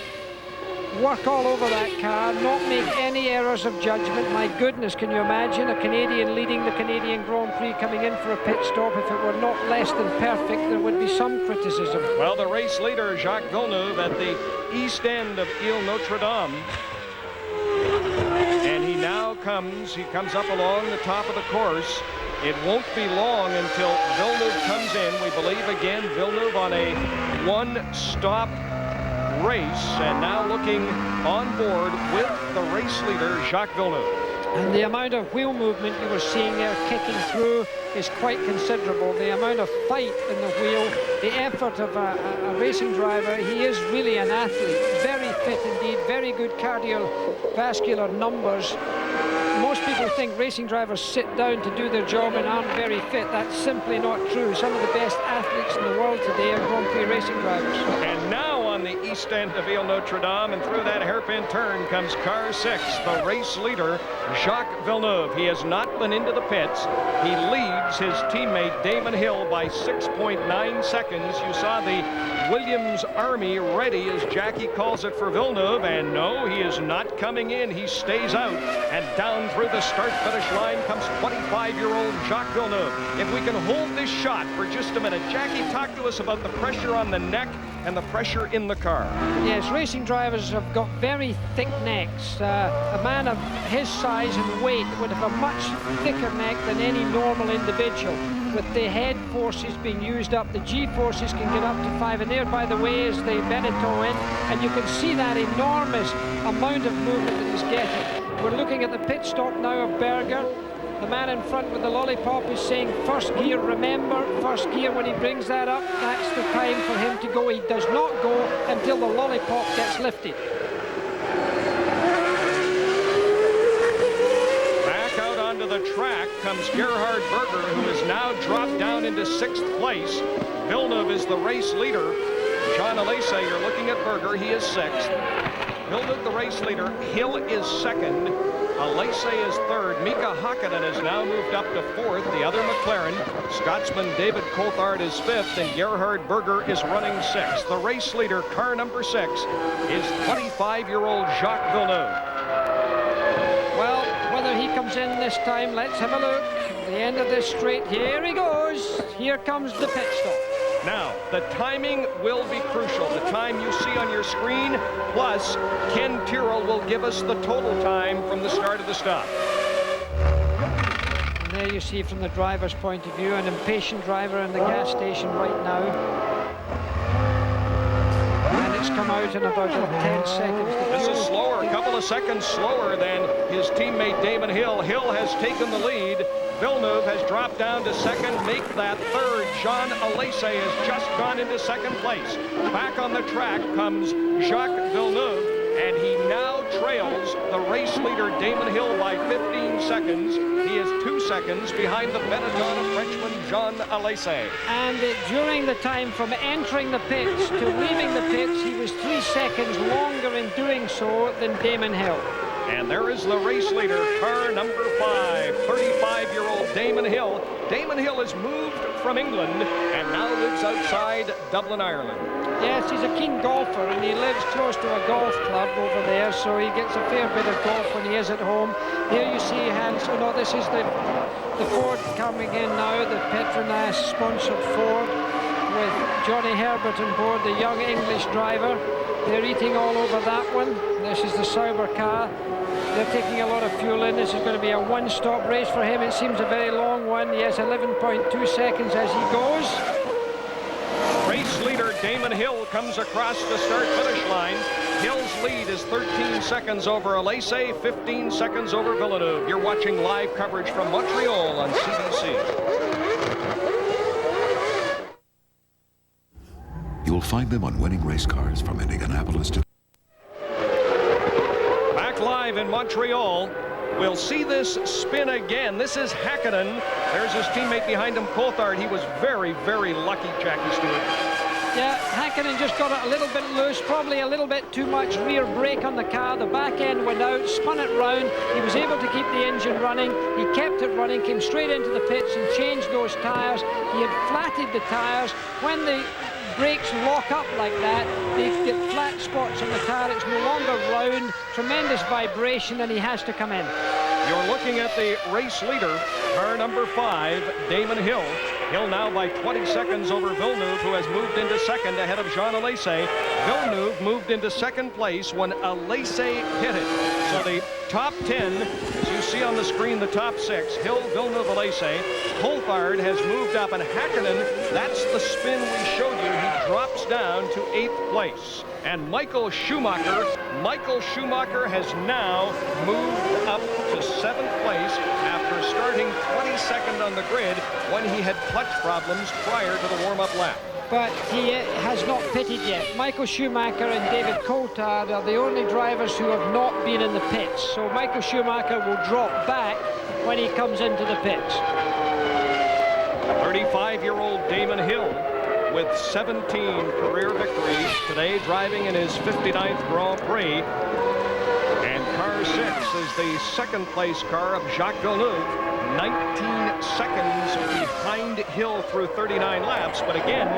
work all over that car, not make any errors of judgment. My goodness, can you imagine a Canadian leading the Canadian Grand Prix coming in for a pit stop? If it were not less than perfect, there would be some criticism. Well, the race leader, Jacques Villeneuve, at the east end of Ile Notre Dame. And he now comes up along the top of the course. It won't be long until Villeneuve comes in. We believe, again, Villeneuve on a 1-stop race, and now looking on board with the race leader, Jacques Villeneuve. And the amount of wheel movement you were seeing there kicking through is quite considerable. The amount of fight in the wheel, the effort of a racing driver. He is really an athlete, very fit indeed, very good cardiovascular numbers. Most people think racing drivers sit down to do their job and aren't very fit. That's simply not true. Some of the best athletes in the world today are Grand Prix racing drivers. And now on the east end of Ile Notre Dame, and through that hairpin turn comes car 6, the race leader, Jacques Villeneuve. He has not been into the pits. He leads his teammate Damon Hill by 6.9 seconds. You saw the Williams Army ready, as Jackie calls it, for Villeneuve, and no, he is not coming in. He stays out, and down through the start-finish line comes 25-year-old Jacques Villeneuve. If we can hold this shot for just a minute. Jackie, talk to us about the pressure on the neck and the pressure in the car. Yes, racing drivers have got very thick necks. A man of his size and weight would have a much thicker neck than any normal individual. With the head forces being used up, the G forces can get up to 5, and there, by the way, is the Beneteau in, and you can see that enormous amount of movement that he's getting. We're looking at the pit stop now of Berger. The man in front with the lollipop is saying first gear, remember, first gear. When he brings that up, that's the time for him to go. He does not go until the lollipop gets lifted. Back out onto the track comes Gerhard Berger, who is now dropped down into 6th place. Villeneuve is the race leader. Jean Alesi, you're looking at Berger, he is 6th. Villeneuve, the race leader. Hill is 2nd. Alesi is 3rd. Mika Hakkinen has now moved up to 4th. The other McLaren, Scotsman David Coulthard, is 5th, and Gerhard Berger is running 6th. The race leader, car number 6, is 25-year-old Jacques Villeneuve. Well, whether he comes in this time, let's have a look. The end of this straight, here he goes. Here comes the pit stop. Now, the timing will be crucial. The time you see on your screen, plus Ken Tyrrell will give us the total time from the start of the stop. And there you see from the driver's point of view, an impatient driver in the gas station right now. And it's come out in about 10 seconds. This is slower, a couple of seconds slower than his teammate Damon Hill. Hill has taken the lead. Villeneuve has dropped down to 2nd, make that 3rd. Jean Alesi has just gone into 2nd place. Back on the track comes Jacques Villeneuve, and he now trails the race leader Damon Hill by 15 seconds. He is 2 seconds behind the Benetton of Frenchman Jean Alesi. And during the time from entering the pits to leaving the pits, he was 3 seconds longer in doing so than Damon Hill. And there is the race leader, car number 5, 35-year-old Damon Hill. Damon Hill has moved from England and now lives outside Dublin, Ireland. Yes, he's a keen golfer, and he lives close to a golf club over there, so he gets a fair bit of golf when he is at home. Here you see Hans, oh no, this is the Ford coming in now, the Petronas-sponsored Ford, with Johnny Herbert on board, the young English driver. They're eating all over that one. This is the Sauber car. They're taking a lot of fuel in. This is going to be a one-stop race for him. It seems a very long one. Yes, 11.2 seconds as he goes. Race leader Damon Hill comes across the start-finish line. Hill's lead is 13 seconds over Alesi, 15 seconds over Villeneuve. You're watching live coverage from Montreal on CBC. You'll find them on winning race cars from Indianapolis to... Back live in Montreal. We'll see this spin again. This is Hakkinen. There's his teammate behind him, Coulthard. He was very, very lucky, Jackie Stewart. Yeah, Hakkinen just got it a little bit loose, probably a little bit too much rear brake on the car. The back end went out, spun it round. He was able to keep the engine running. He kept it running, came straight into the pits and changed those tyres. He had flatted the tyres. When the brakes lock up like that, they get flat spots on the tire. It's no longer round, tremendous vibration, and he has to come in. You're looking at the race leader, car number 5, Damon Hill. Hill now by 20 seconds over Villeneuve, who has moved into 2nd ahead of Jean Alesi. Villeneuve moved into 2nd place when Alesi hit it. So the top 10, as you see on the screen, the top 6, Hill, Villeneuve, Alesi. Coulthard has moved up, and Hakkinen, that's the spin we showed you. He drops down to 8th place. And Michael Schumacher has now moved up to 7th place after starting 22nd on the grid when he had clutch problems prior to the warm-up lap. but he has not pitted yet. Michael Schumacher and David Coulthard are the only drivers who have not been in the pits. So Michael Schumacher will drop back when he comes into the pits. 35-year-old Damon Hill with 17 career victories today, driving in his 59th Grand Prix. And car 6 is the second place car of Jacques Villeneuve, 19 seconds behind Hill through 39 laps. But again,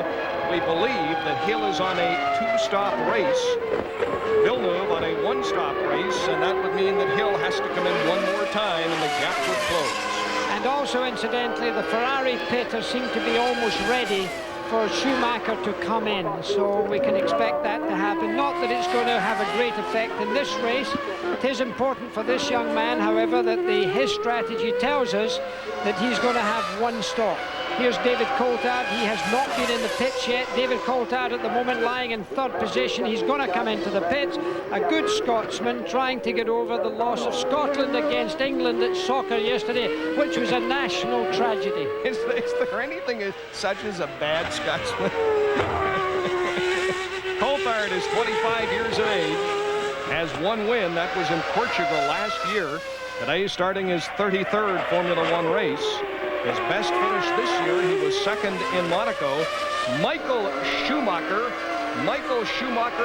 we believe that Hill is on a 2-stop race, Villeneuve on a 1-stop race, and that would mean that Hill has to come in one more time and the gap would close. And also, incidentally, the Ferrari pitters seem to be almost ready for Schumacher to come in, so we can expect that to happen. Not that it's going to have a great effect in this race. It is important for this young man, however, that his strategy tells us that he's going to have one stop. Here's David Coulthard. He has not been in the pits yet. David Coulthard at the moment lying in 3rd position. He's going to come into the pits. A good Scotsman trying to get over the loss of Scotland against England at soccer yesterday, which was a national tragedy. Is there anything as such as a bad Scotsman? Coulthard is 25 years of age, has one win. That was in Portugal last year. Today he's starting his 33rd Formula One race. His best finish this year, he was 2nd in Monaco. Michael Schumacher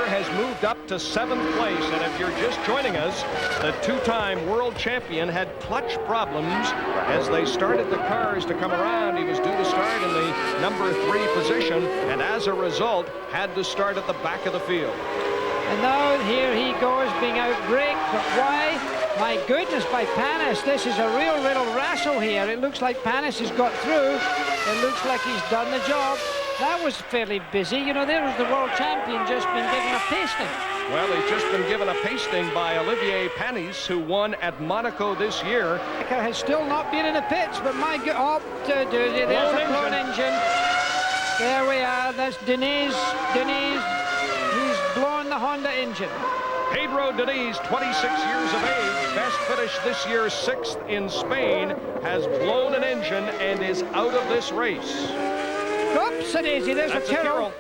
has moved up to 7th place, and if you're just joining us, the 2-time world champion had clutch problems as they started the cars to come around. He was due to start in the number 3 position, and as a result, had to start at the back of the field. And now here he goes, being outbraked, but why? My goodness, by Panis. This is a real little wrestle here. It looks like Panis has got through. It looks like he's done the job. That was fairly busy. You know, there was the world champion just been given a pasting. Well, he's just been given a pasting by Olivier Panis, who won at Monaco this year. Has still not been in the pits, but my God, oh, there's a blown engine. There we are. That's Diniz. He's blown the Honda engine. Pedro Diniz, 26 years of age, best finish this year, 6th in Spain, has blown an engine and is out of this race. Oops, daisy, there's That's a Tyrrell.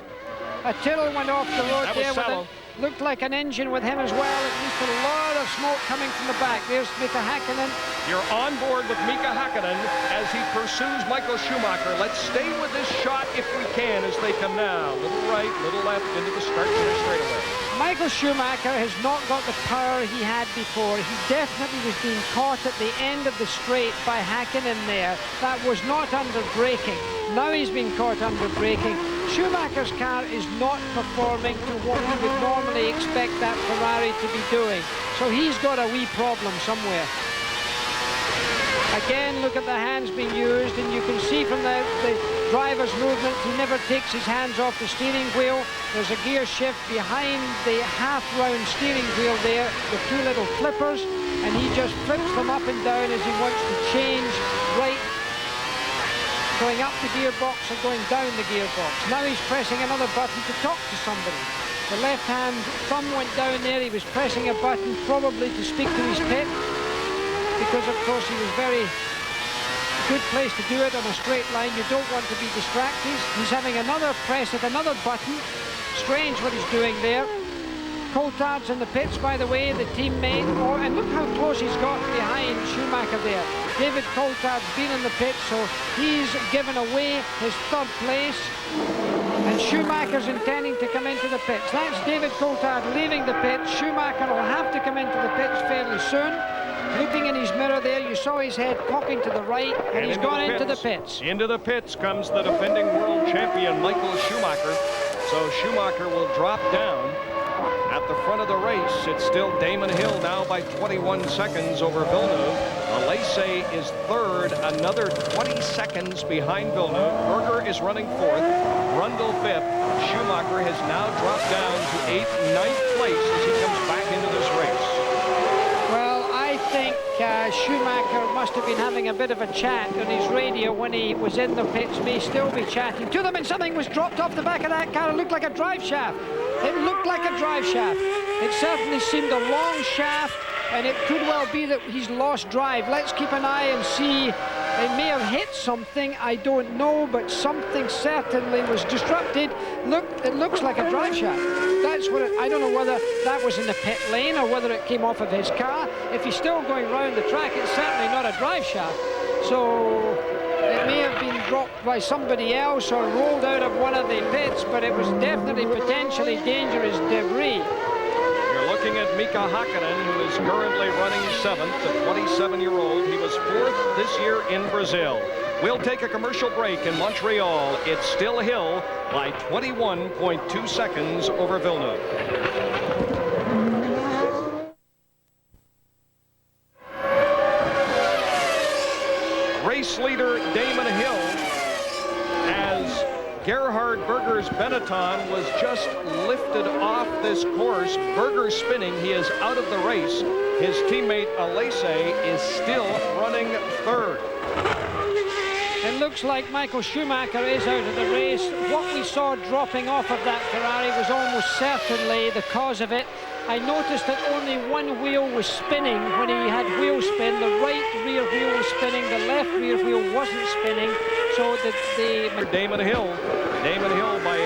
A Tyrrell went off the road there. Looked like an engine with him as well. At least a lot of smoke coming from the back. There's Mika Häkkinen. You're on board with Mika Häkkinen as he pursues Michael Schumacher. Let's stay with this shot if we can as they come now. Little right, little left into the start-finish straightaway. Michael Schumacher has not got the power he had before. He definitely was being caught at the end of the straight by Häkkinen there. That was not under braking. Now he's been caught under braking. Schumacher's car is not performing to what you would normally expect that Ferrari to be doing. So he's got a wee problem somewhere. Again, look at the hands being used, and you can see from the driver's movement, he never takes his hands off the steering wheel. There's a gear shift behind the half-round steering wheel there, the 2 little flippers, and he just flips them up and down as he wants to change right, going up the gearbox or going down the gearbox. Now he's pressing another button to talk to somebody. The left-hand thumb went down there. He was pressing a button probably to speak to his pit, because of course he was very good place to do it on a straight line. You don't want to be distracted. He's having another press at another button. Strange what he's doing there. Coulthard's in the pits, by the way, the teammate. Oh, and look how close he's got behind Schumacher there. David Coulthard's been in the pits, so he's given away his 3rd place. And Schumacher's intending to come into the pits. That's David Coulthard leaving the pits. Schumacher will have to come into the pits fairly soon. Looking in his mirror there, you saw his head cocking to the right, and he's gone into the pits. Into the pits comes the defending world champion, Michael Schumacher. So Schumacher will drop down. At the front of the race, it's still Damon Hill now by 21 seconds over Villeneuve. Alesi is 3rd, another 20 seconds behind Villeneuve. Berger is running 4th, Brundle 5th. Schumacher has now dropped down to 8th, 9th place as he comes back into this race. Well, I think Schumacher must have been having a bit of a chat on his radio when he was in the pits. May still be chatting to them, and something was dropped off the back of that car. It looked like a drive shaft. It looked like a drive shaft. It certainly seemed a long shaft, and it could well be that he's lost drive. Let's keep an eye and see They may have hit something, I don't know, but something certainly was disrupted. Look, it looks like a drive shaft. That's what I don't know whether that was in the pit lane or whether it came off of his car. If he's still going round the track, it's certainly not a drive shaft. So it may have been dropped by somebody else or rolled out of one of the pits, but it was definitely potentially dangerous debris. You're looking at Mika Hakkinen, who is currently running 7th, the 27-year-old. He was 4th this year in Brazil. We'll take a commercial break in Montreal. It's still Hill by 21.2 seconds over Villeneuve. Race leader Damon Hill, as Gerhard Berger's Benetton was just lifted off this course. Berger spinning, he is out of the race. His teammate Alese is still running 3rd. It looks like Michael Schumacher is out of the race. What we saw dropping off of that Ferrari was almost certainly the cause of it. I noticed that only one wheel was spinning when he had wheel spin. The right rear wheel was spinning, the left rear wheel wasn't spinning. So Damon Hill by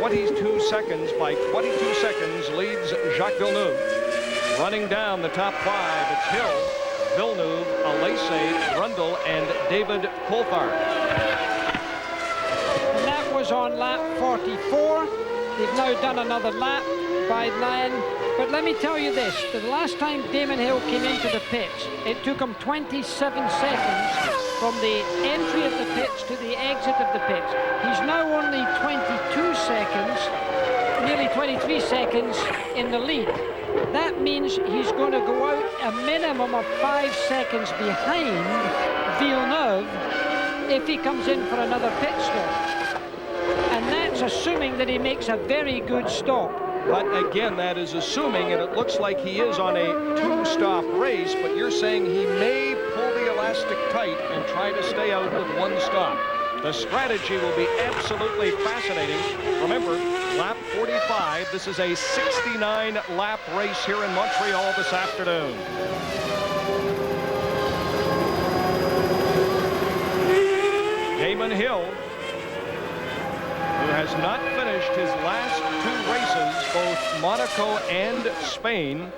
22 seconds, leads Jacques Villeneuve. Running down the top 5, it's Hill, Villeneuve, Alese, Brundle, and David Coulthard. And that was on lap 44. They've now done another lap by then. But let me tell you this, the last time Damon Hill came into the pits, it took him 27 seconds from the entry of the pits to the exit of the pits. He's now only 22 seconds, nearly 23 seconds in the lead. That means he's going to go out a minimum of 5 seconds behind Villeneuve if he comes in for another pit stop. And that's assuming that he makes a very good stop. But again, that is assuming, and it looks like he is on a 2-stop race, but you're saying he may pull the elastic tight and try to stay out with 1 stop. The strategy will be absolutely fascinating. Remember, lap 45, this is a 69-lap race here in Montreal this afternoon. Damon Hill, who has not finished his last 2 races, both Monaco and Spain.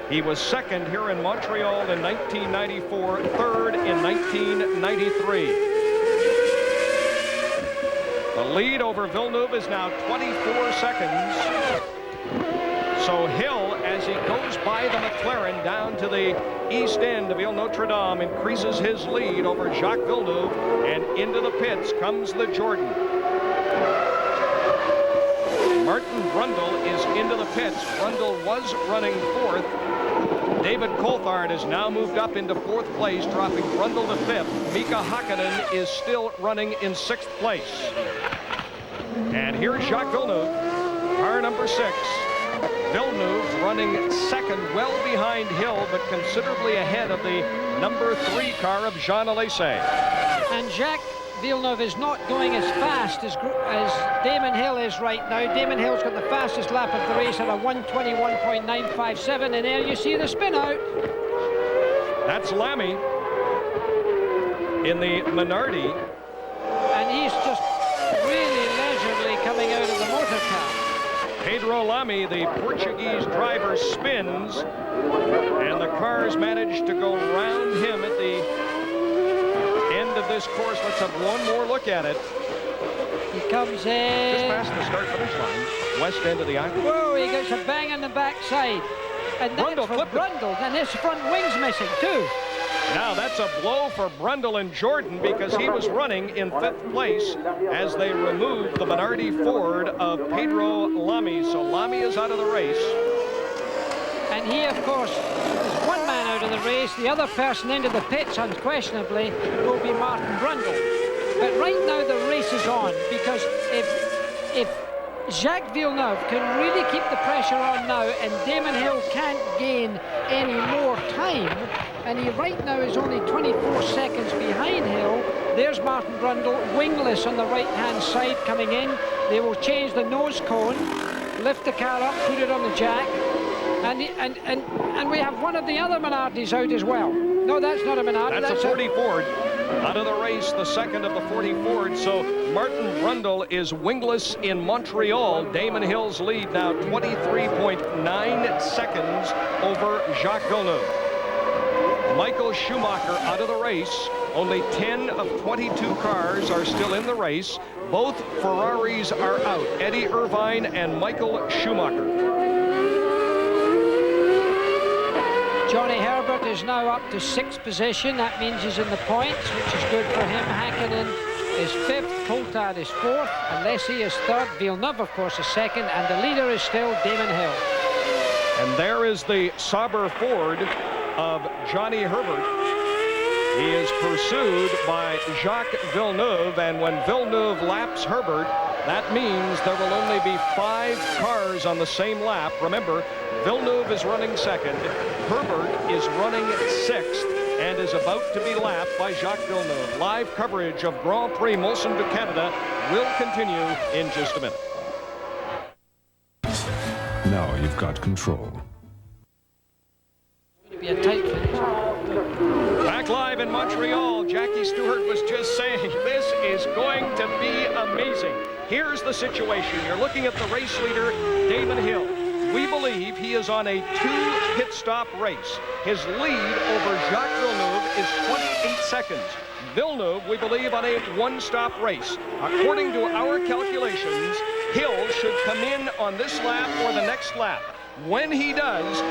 He was 2nd here in Montreal in 1994, 3rd in 1993. The lead over Villeneuve is now 24 seconds. So Hill, as he goes by the McLaren down to the east end of Ile Notre Dame, increases his lead over Jacques Villeneuve, and into the pits comes the Jordan. Martin Brundle is into the pits. Brundle was running 4th. David Coulthard has now moved up into 4th place, dropping Brundle to 5th. Mika Hakkinen is still running in 6th place. And here's Jacques Villeneuve, car number 6. Villeneuve running 2nd, well behind Hill, but considerably ahead of the number 3 car of Jean Alesi. And Jacques Villeneuve is not going as fast as Damon Hill is right now. Damon Hill's got the fastest lap of the race at a 1:21.957, and there you see the spin out. That's Lamy in the Minardi. And he's just really leisurely coming out of the motor car. Pedro Lamy, the Portuguese driver, spins, and the cars managed to go round him at the end of this course. Let's have one more look at it. He comes in just past the start-finish line, west end of the island. Whoa, he gets a bang on the backside. And then Brundle for Brundle, and his front wing's missing too. Now that's a blow for Brundle and Jordan, because he was running in 5th place as they removed the Minardi Ford of Pedro Lamy. So Lamy is out of the race. And he, of course, is one man out of the race. The other person into the pits, unquestionably, will be Martin Brundle. But right now the race is on, because if Jacques Villeneuve can really keep the pressure on now, and Damon Hill can't gain any more time, and he right now is only 24 seconds behind Hill. There's Martin Brundle, wingless on the right-hand side coming in. They will change the nose cone, lift the car up, put it on the jack, and we have one of the other Minardis out as well. No, that's not a Minardi. That's a 40 Ford. Out of the race, the second of the 40 Ford. So Martin Brundle is wingless in Montreal. Damon Hill's lead now 23.9 seconds over Jacques Villeneuve. Michael Schumacher out of the race. Only 10 of 22 cars are still in the race. Both Ferraris are out. Eddie Irvine and Michael Schumacher. Johnny Herbert is now up to 6th position. That means he's in the points, which is good for him. Hakkinen is 5th, Coulthard is 4th, and Alesi is 3rd. Villeneuve, of course, is 2nd, and the leader is still Damon Hill. And there is the Sauber Ford of Johnny Herbert. He is pursued by Jacques Villeneuve, and when Villeneuve laps Herbert, that means there will only be 5 cars on the same lap. Remember, Villeneuve is running 2nd, Herbert is running 6th, and is about to be lapped by Jacques Villeneuve. Live coverage of Grand Prix Molson de Canada will continue in just a minute. Now you've got control. Be a tight finish. Back live in Montreal, Jackie Stewart was just saying this is going to be amazing. Here's the situation. You're looking at the race leader, Damon Hill. We believe he is on a 2 pit stop race. His lead over Jacques Villeneuve is 28 seconds. Villeneuve, we believe, on a 1-stop race. According to our calculations, Hill should come in on this lap or the next lap. When he does,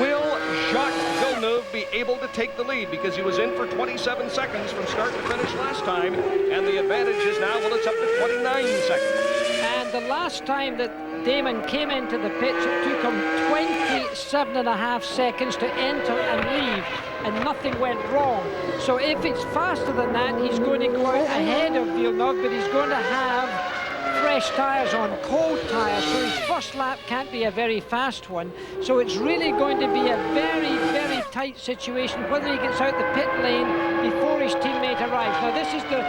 will Jacques Villeneuve be able to take the lead? Because he was in for 27 seconds from start to finish last time, and the advantage is now, well, it's up to 29 seconds. And the last time that Damon came into the pits, it took him 27.5 seconds to enter and leave, and nothing went wrong. So if it's faster than that, he's going to go out ahead of Villeneuve, but he's going to have fresh tyres on, cold tyres, so his first lap can't be a very fast one. So it's really going to be a very, very tight situation whether he gets out the pit lane before his teammate arrives. Now this is the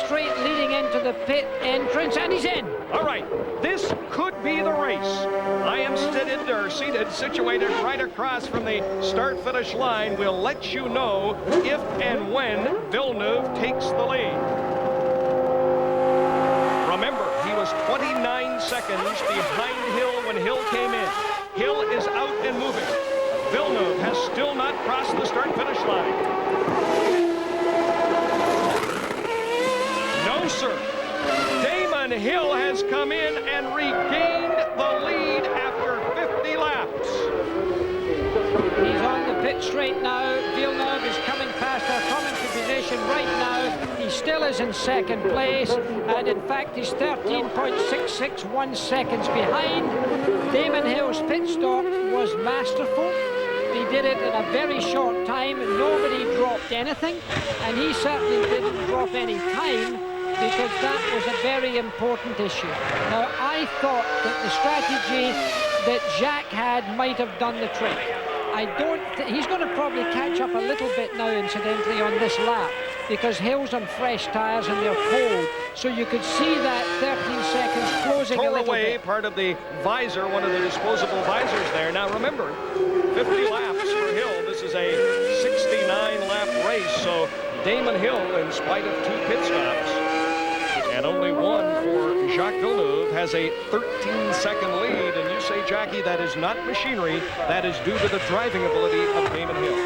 straight leading into the pit entrance, and he's in. All right, this could be the race. I am seated, situated right across from the start-finish line. We'll let you know if and when Villeneuve takes the lead. Remember, he was 29 seconds behind Hill when Hill came in. Hill is out and moving. Villeneuve has still not crossed the start-finish line. No, sir. Damon Hill has come in and regained the lead after 50 laps. He's on the pit straight now. Villeneuve is coming past our commentary position right now. He still is in 2nd place, and in fact he's 13.661 seconds behind. Damon Hill's pit stop was masterful. He did it in a very short time. Nobody dropped anything, and he certainly didn't drop any time, because that was a very important issue. Now, I thought that the strategy that Jacques had might have done the trick. I don't he's going to probably catch up a little bit now, incidentally, on this lap, because Hill's on fresh tyres and they're cold. So you could see that 13 seconds closing a little away bit. part of the visor, one of the disposable visors there. Now remember, 50 laps for Hill. This is a 69-lap race, so Damon Hill, in spite of 2 pit stops, and only 1 for Jacques Villeneuve, has a 13-second lead. And you say, Jackie, that is not machinery. That is due to the driving ability of Damon Hill.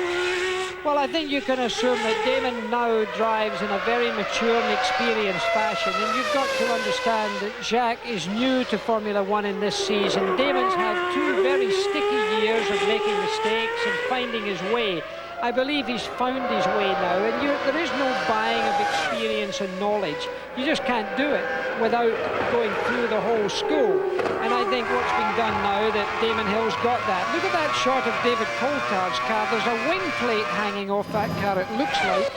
Well, I think you can assume that Damon now drives in a very mature and experienced fashion. And you've got to understand that Jacques is new to Formula One in this season. Damon's had 2 very sticky years of making mistakes and finding his way. I believe he's found his way now, and there is no buying of experience and knowledge. You just can't do it without going through the whole school. And I think what's been done now, that Damon Hill's got that. Look at that shot of David Coulthard's car. There's a wing plate hanging off that car, it looks like.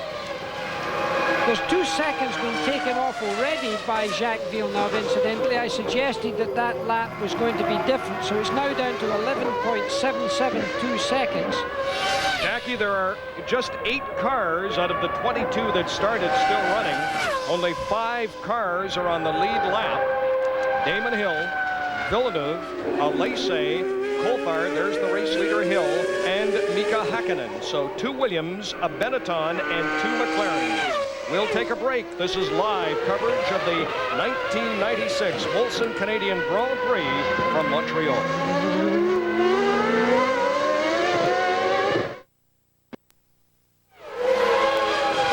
There's 2 seconds being taken off already by Jacques Villeneuve, incidentally. I suggested that that lap was going to be different, so it's now down to 11.772 seconds. Jackie, there are just 8 cars out of the 22 that started still running. Only 5 cars are on the lead lap. Damon Hill, Villeneuve, Alesi, Coulthard, there's the race leader Hill, and Mika Hakkinen. So 2 Williams, a Benetton, and 2 McLarens. We'll take a break. This is live coverage of the 1996 Molson Canadian Grand Prix from Montreal.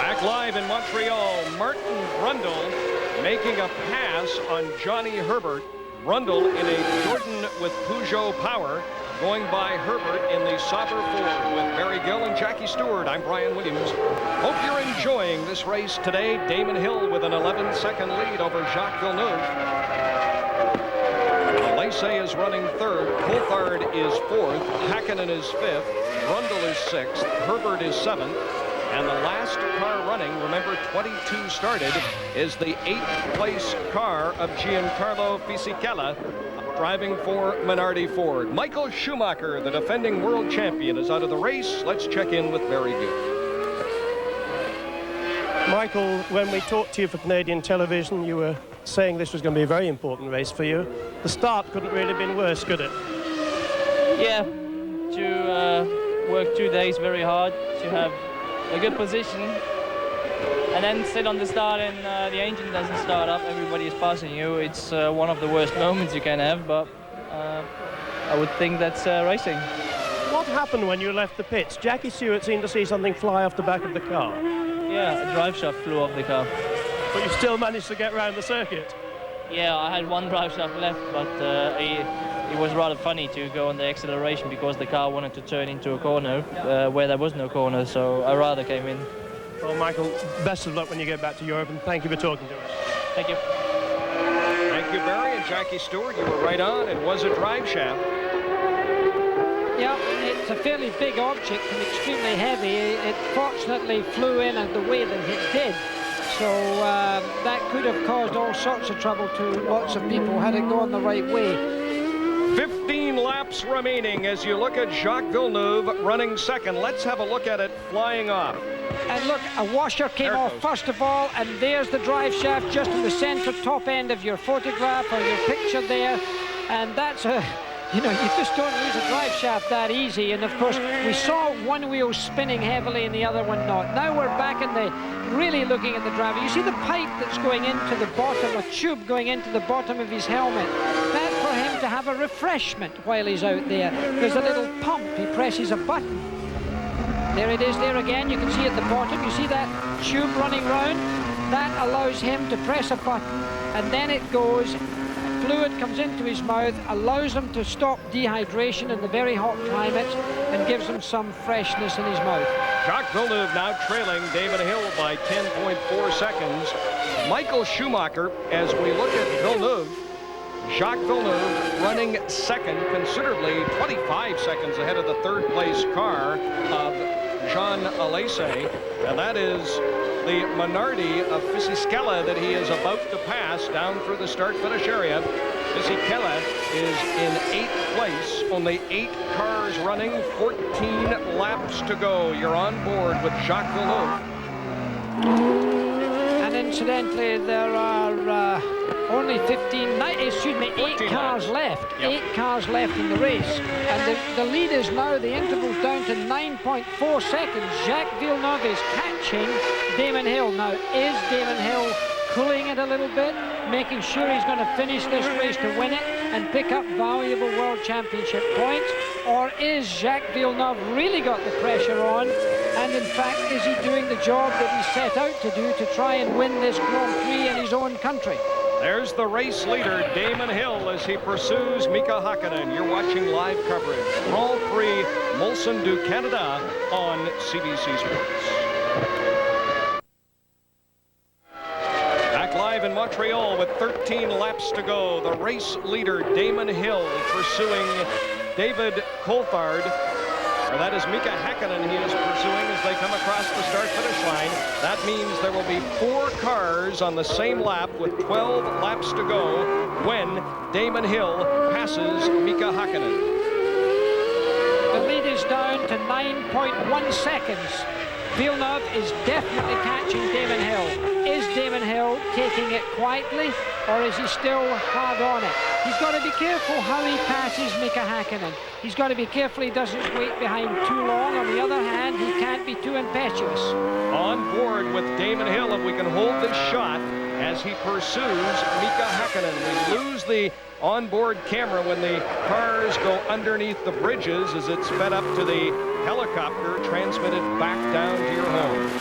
Back live in Montreal, Martin Brundle making a pass on Johnny Herbert. Brundle in a Jordan with Peugeot power, going by Herbert in the Sauber Ford with Barry Gill and Jackie Stewart. I'm Brian Williams. Hope you're enjoying this race today. Damon Hill with an 11-second lead over Jacques Villeneuve. Alesi is running third. Coulthard is fourth. Hakkinen is fifth. Brundle is sixth. Herbert is seventh. And the last car running, remember 22 started, is the 8th place car of Giancarlo Fisichella, driving for Minardi Ford. Michael Schumacher, the defending world champion, is out of the race. Let's check in with Barry Gill. Michael, when we talked to you for Canadian television, you were saying this was going to be a very important race for you. The start couldn't really have been worse, could it? Yeah, to work 2 days very hard, to have a good position, and then sit on the start and the engine doesn't start up, everybody is passing you. It's one of the worst moments you can have, but I would think that's racing. What happened when you left the pits? Jackie Stewart seemed to see something fly off the back of the car. Yeah, a drive shaft flew off the car. But you still managed to get around the circuit. Yeah, I had one drive shaft left, but it was rather funny to go on the acceleration because the car wanted to turn into a corner where there was no corner, so I rather came in. Well, Michael, best of luck when you get back to Europe, and thank you for talking to us. Thank you. Thank you, Barry. And Jackie Stewart, you were right on. It was a drive shaft. Yeah, it's a fairly big object and extremely heavy. It fortunately flew in the way that it did. So that could have caused all sorts of trouble to lots of people had it gone the right way. 15 laps remaining as you look at Jacques Villeneuve running second. Let's have a look at it flying off. And look, a washer came off first of all, and there's the drive shaft just in the center top end of your photograph or your picture there. And that's a, you know, you just don't lose a drive shaft that easy. And of course, we saw one wheel spinning heavily and the other one not. Now we're back in the, really looking at the driver. You see the pipe that's going into the bottom, a tube going into the bottom of his helmet. That's for him to have a refreshment while he's out there. There's a little pump, he presses a button. There it is there again, you can see at the bottom, you see that tube running round? That allows him to press a button, and then it goes, fluid comes into his mouth, allows him to stop dehydration in the very hot climate, and gives him some freshness in his mouth. Jacques Villeneuve now trailing Damon Hill by 10.4 seconds. Michael Schumacher, as we look at Villeneuve, Jacques Villeneuve running second, considerably 25 seconds ahead of the third place car of Jean Alesi, and that is the Minardi of Fisichella that he is about to pass down through the start-finish area. Fisichella is in 8th place, only 8 cars running, 14 laps to go. You're on board with Jacques Villeneuve. And incidentally, there are only 8 cars left. Yep. 8 cars left in the race. And the lead is now, the interval's down to 9.4 seconds. Jacques Villeneuve is catching Damon Hill. Now, is Damon Hill cooling it a little bit, making sure he's going to finish this race to win it and pick up valuable World Championship points? Or is Jacques Villeneuve really got the pressure on? And in fact, is he doing the job that he set out to do to try and win this Grand Prix in his own country? There's the race leader, Damon Hill, as he pursues Mika Hakkinen. You're watching live coverage. Grand Prix Molson du Canada on CBC Sports. Back live in Montreal with 13 laps to go. The race leader, Damon Hill, pursuing David Coulthard. Or that is Mika Hakkinen he is pursuing as they come across the start-finish line. That means there will be 4 cars on the same lap with 12 laps to go when Damon Hill passes Mika Hakkinen. The lead is down to 9.1 seconds. Villeneuve is definitely catching Damon Hill. Is Damon Hill taking it quietly, or is he still hard on it? He's got to be careful how he passes Mika Hakkinen. He's got to be careful he doesn't wait behind too long. On the other hand, he can't be too impetuous. On board with Damon Hill, if we can hold this shot as he pursues Mika Hakkinen. We lose the onboard camera when the cars go underneath the bridges as it's fed up to the helicopter, transmitted back down to your homes.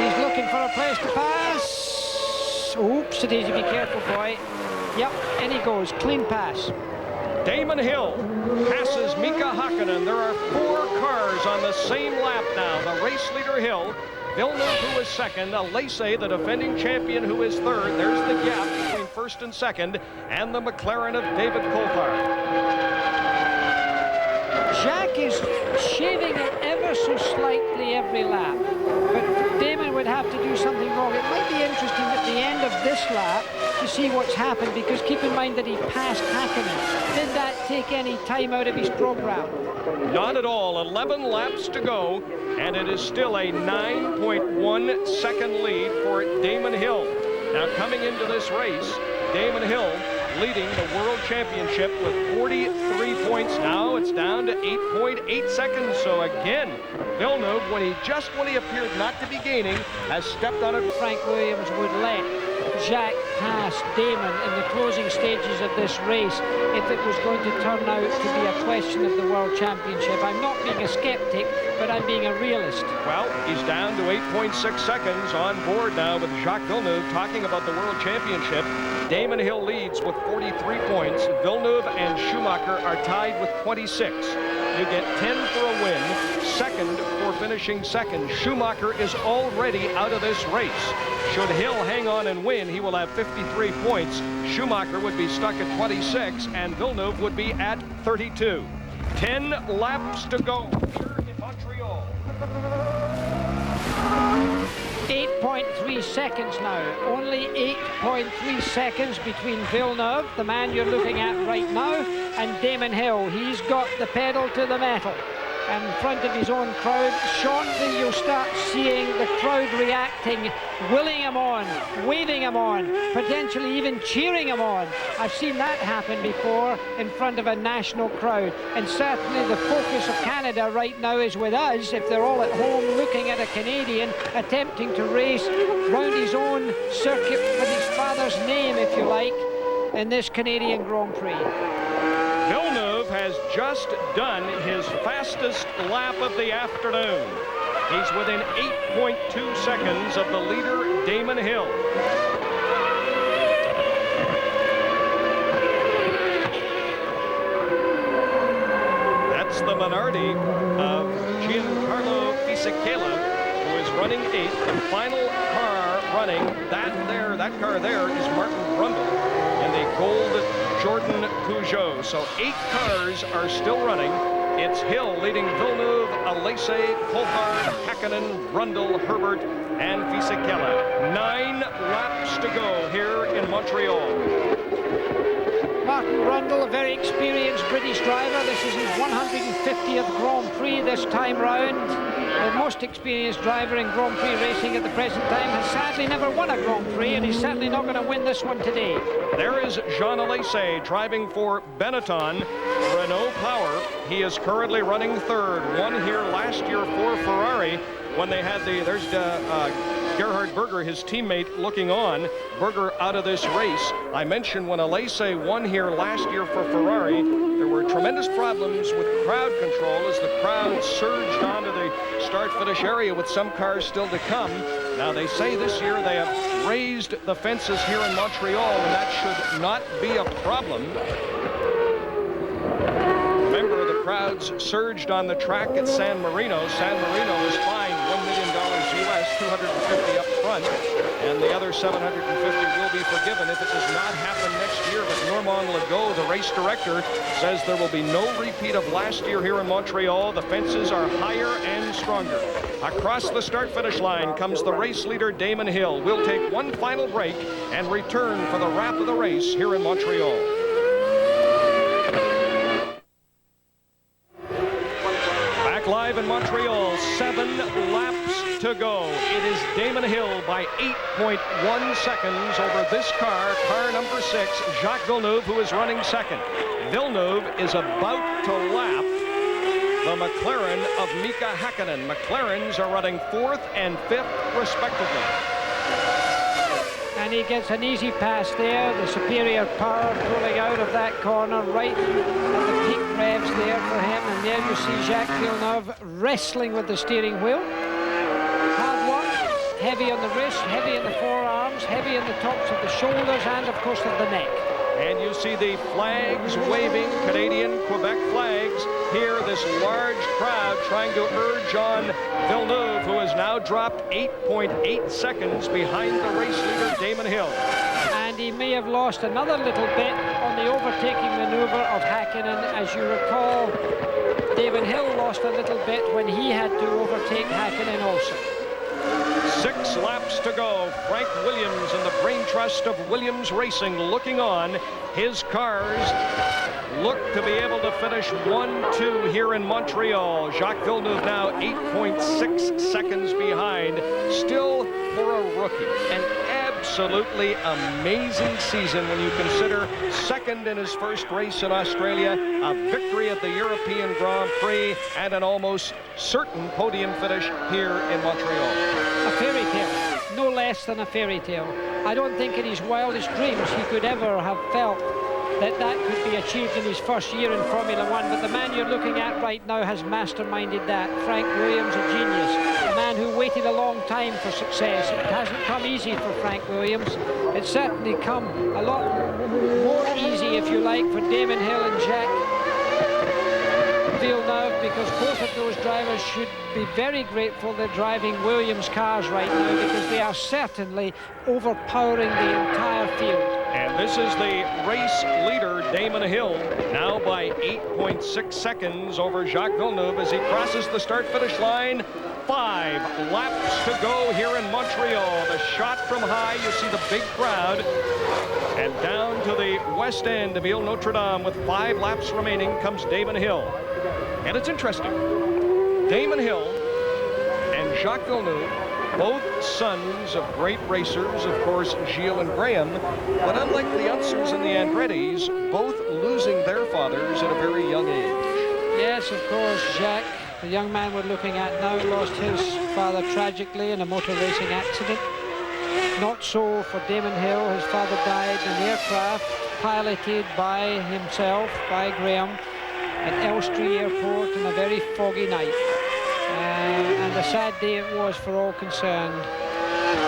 He's looking for a place to pass. Oops, it is. Be careful, boy. Yep, in he goes. Clean pass. Damon Hill passes Mika Hakkinen. There are 4 cars on the same lap now. The race leader Hill, Villeneuve, who is second, Alesi, the defending champion, who is third. There's the gap between first and second, and the McLaren of David Coulthard. Jacques is shaving it ever so slightly every lap, but Damon would have to do something wrong. It might be interesting at the end of this lap to see what's happened, because keep in mind that he passed Hakkinen. Did that take any time out of his program? Not at all. 11 laps to go, and it is still a 9.1 second lead for Damon Hill. Now coming into this race, Damon Hill leading the World Championship with 43 points. Now it's down to 8.8 seconds. So again, Villeneuve, when he appeared not to be gaining, has stepped on it. Frank Williams would let Jacques pass Damon in the closing stages of this race if it was going to turn out to be a question of the World Championship. I'm not being a skeptic, but I'm being a realist. Well, he's down to 8.6 seconds on board now with Jacques Villeneuve talking about the World Championship. Damon Hill leads with 43 points. Villeneuve and Schumacher are tied with 26. You get 10 for a win, second for finishing second. Schumacher is already out of this race. Should Hill hang on and win, he will have 53 points. Schumacher would be stuck at 26, and Villeneuve would be at 32. 10 laps to go here in Montreal. 8.3 seconds now. Only 8.3 seconds between Villeneuve, the man you're looking at right now, and Damon Hill. He's got the pedal to the metal. And in front of his own crowd, shortly you'll start seeing the crowd reacting, willing him on, waving him on, potentially even cheering him on. I've seen that happen before in front of a national crowd. And certainly the focus of Canada right now is with us, if they're all at home looking at a Canadian attempting to race round his own circuit with his father's name, if you like, in this Canadian Grand Prix. Villeneuve has just done his fastest lap of the afternoon. He's within 8.2 seconds of the leader, Damon Hill. That's the Minardi of Giancarlo Fisichella, who is running 8th. The final car running, that car there is Martin Brundle in the gold Jordan Peugeot. So 8 cars are still running. It's Hill leading Villeneuve, Alesi, Coulthard, Hakkinen, Brundle, Herbert, and Fisichella. 9 laps to go here in Montreal. Martin Brundle, a very experienced British driver. This is his 150th Grand Prix this time round. The most experienced driver in Grand Prix racing at the present time, has sadly never won a Grand Prix, and he's certainly not going to win this one today. There is Jean Alesi driving for Benetton Renault Power. He is currently running 3rd. Won here last year for Ferrari when they had there's Gerhard Berger, his teammate, looking on. Berger out of this race. I mentioned when Alesi won here last year for Ferrari, there were tremendous problems with crowd control as the crowd surged onto the start-finish area with some cars still to come. Now they say this year they have raised the fences here in Montreal, and that should not be a problem. Remember, the crowds surged on the track at San Marino. San Marino was fined $1 million US, $250 up front, and the other $750 will be forgiven if it does not happen next year. But Normand Legault, the race director, says there will be no repeat of last year here in Montreal. The fences are higher and stronger. Across the start-finish line comes the race leader, Damon Hill. We'll take one final break and return for the wrap of the race here in Montreal. Back live in Montreal, 7 laps to go. It is Damon Hill by 8.1 seconds over this car number 6, Jacques Villeneuve, who is running second. Villeneuve is about to lap the McLaren of Mika Häkkinen. McLarens are running 4th and 5th, respectively. And he gets an easy pass there. The superior power pulling out of that corner, right at the peak revs there for him. And there you see Jacques Villeneuve wrestling with the steering wheel. Hard work, heavy on the wrist, heavy in the forearms, heavy in the tops of the shoulders, and of course of the neck. And you see the flags waving, Canadian, Quebec flags. Here, this large crowd trying to urge on Villeneuve, who has now dropped 8.8 seconds behind the race leader, Damon Hill. And he may have lost another little bit on the overtaking maneuver of Häkkinen. As you recall, Damon Hill lost a little bit when he had to overtake Häkkinen also. 6 laps to go. Frank Williams and the brain trust of Williams Racing looking on. His cars look to be able to finish 1-2 here in Montreal. Jacques Villeneuve now 8.6 seconds behind. Still, for a rookie, an absolutely amazing season when you consider second in his first race in Australia, a victory at the European Grand Prix, and an almost certain podium finish here in Montreal. A fairy tale, no less than a fairy tale. I don't think in his wildest dreams he could ever have felt that that could be achieved in his first year in Formula One, but the man you're looking at right now has masterminded that. Frank Williams, a genius, a man who waited a long time for success. It hasn't come easy for Frank Williams. It's certainly come a lot more easy, if you like, for Damon Hill and Jacques Villeneuve, because both of those drivers should be very grateful they're driving Williams cars right now, because they are certainly overpowering the entire field. And this is the race leader, Damon Hill, now by 8.6 seconds over Jacques Villeneuve as he crosses the start-finish line. 5 laps to go here in Montreal. The shot from high, you see the big crowd. And down to the west end of Ile Notre Dame with 5 laps remaining comes Damon Hill. And it's interesting. Damon Hill and Jacques Villeneuve, both sons of great racers, of course, Gilles and Graham, but unlike the Unsers and the Andrettis, both losing their fathers at a very young age. Yes, of course, Jacques, the young man we're looking at now, lost his father tragically in a motor racing accident. Not so for Damon Hill. His father died in an aircraft piloted by himself, by Graham, at Elstree Airport on a very foggy night. And a sad day it was for all concerned.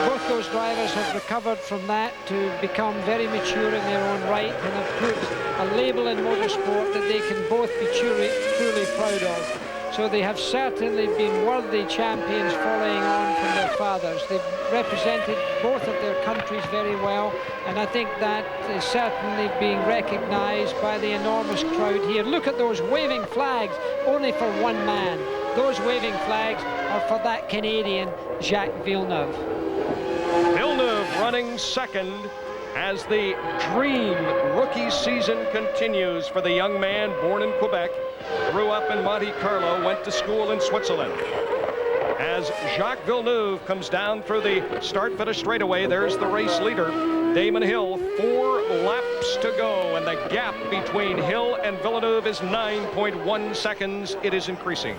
Both those drivers have recovered from that to become very mature in their own right and have put a label in motorsport that they can both be truly proud of. So they have certainly been worthy champions following on from their fathers. They've represented both of their countries very well, and I think that is certainly being recognized by the enormous crowd here. Look at those waving flags, only for one man. Those waving flags are for that Canadian, Jacques Villeneuve. Villeneuve running second as the dream rookie season continues for the young man born in Quebec, grew up in Monte Carlo, went to school in Switzerland. As Jacques Villeneuve comes down through the start-finish straightaway, there's the race leader, Damon Hill. 4 laps to go, and the gap between Hill and Villeneuve is 9.1 seconds. It is increasing.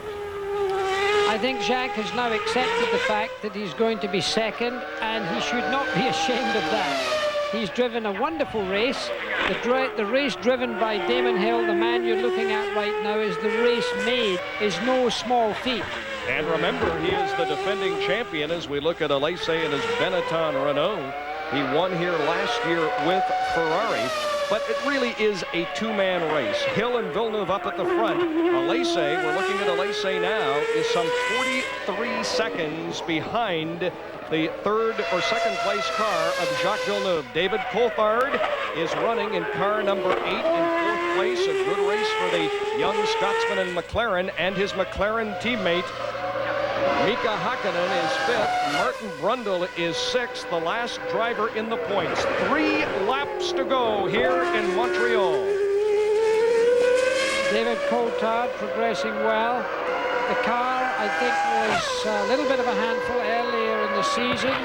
I think Jacques has now accepted the fact that he's going to be second, and he should not be ashamed of that. He's driven a wonderful race. The race driven by Damon Hill, the man you're looking at right now, is the race made, is no small feat. And remember, he is the defending champion as we look at Alesi and his Benetton Renault. He won here last year with Ferrari, but it really is a 2-man race. Hill and Villeneuve up at the front. Alesi, we're looking at Alesi now, is some 43 seconds behind the third or second place car of Jacques Villeneuve. David Coulthard is running in car number 8 in 4th place. A good race for the young Scotsman in McLaren and his McLaren teammate. Mika Häkkinen is 5th. Martin Brundle is 6th, the last driver in the points. 3 laps to go here in Montreal. David Coulthard progressing well. The car, I think, was a little bit of a handful earlier in the season.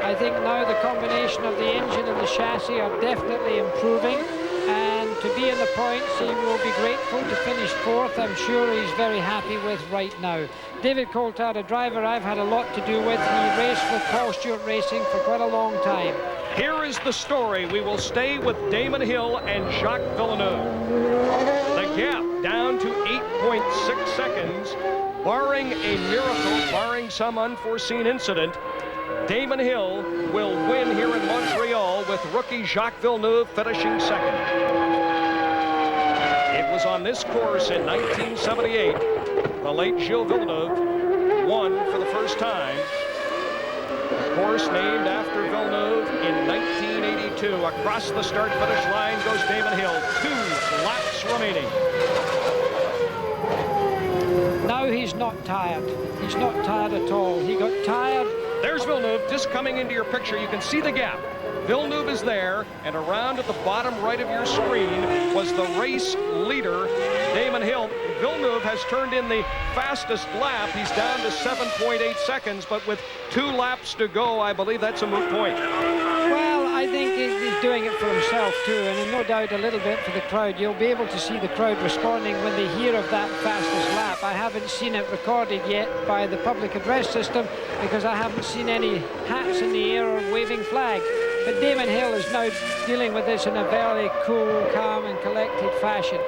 I think now the combination of the engine and the chassis are definitely improving. And to be in the points, he will be grateful to finish 4th. I'm sure he's very happy with right now. David Coulthard, a driver I've had a lot to do with. He raced with Paul Stewart Racing for quite a long time. Here is the story. We will stay with Damon Hill and Jacques Villeneuve. The gap down to 8.6 seconds, barring a miracle, barring some unforeseen incident. Damon Hill will win here in Montreal with rookie Jacques Villeneuve finishing 2nd. It was on this course in 1978 the late Gilles Villeneuve won for the first time. A course named after Villeneuve in 1982. Across the start-finish line goes Damon Hill. 2 laps remaining. Now he's not tired. He's not tired at all. He got tired. There's Villeneuve just coming into your picture. You can see the gap. Villeneuve is there, and around at the bottom right of your screen was the race leader, Damon Hill. Villeneuve has turned in the fastest lap. He's down to 7.8 seconds, but with 2 laps to go, I believe that's a moot point. Well, I think he's doing it for himself too, and no doubt a little bit for the crowd. You'll be able to see the crowd responding when they hear of that fastest lap. I haven't seen it recorded yet by the public address system because I haven't seen any hats in the air or waving flags. But Damon Hill is now dealing with this in a very cool, calm and collected fashion.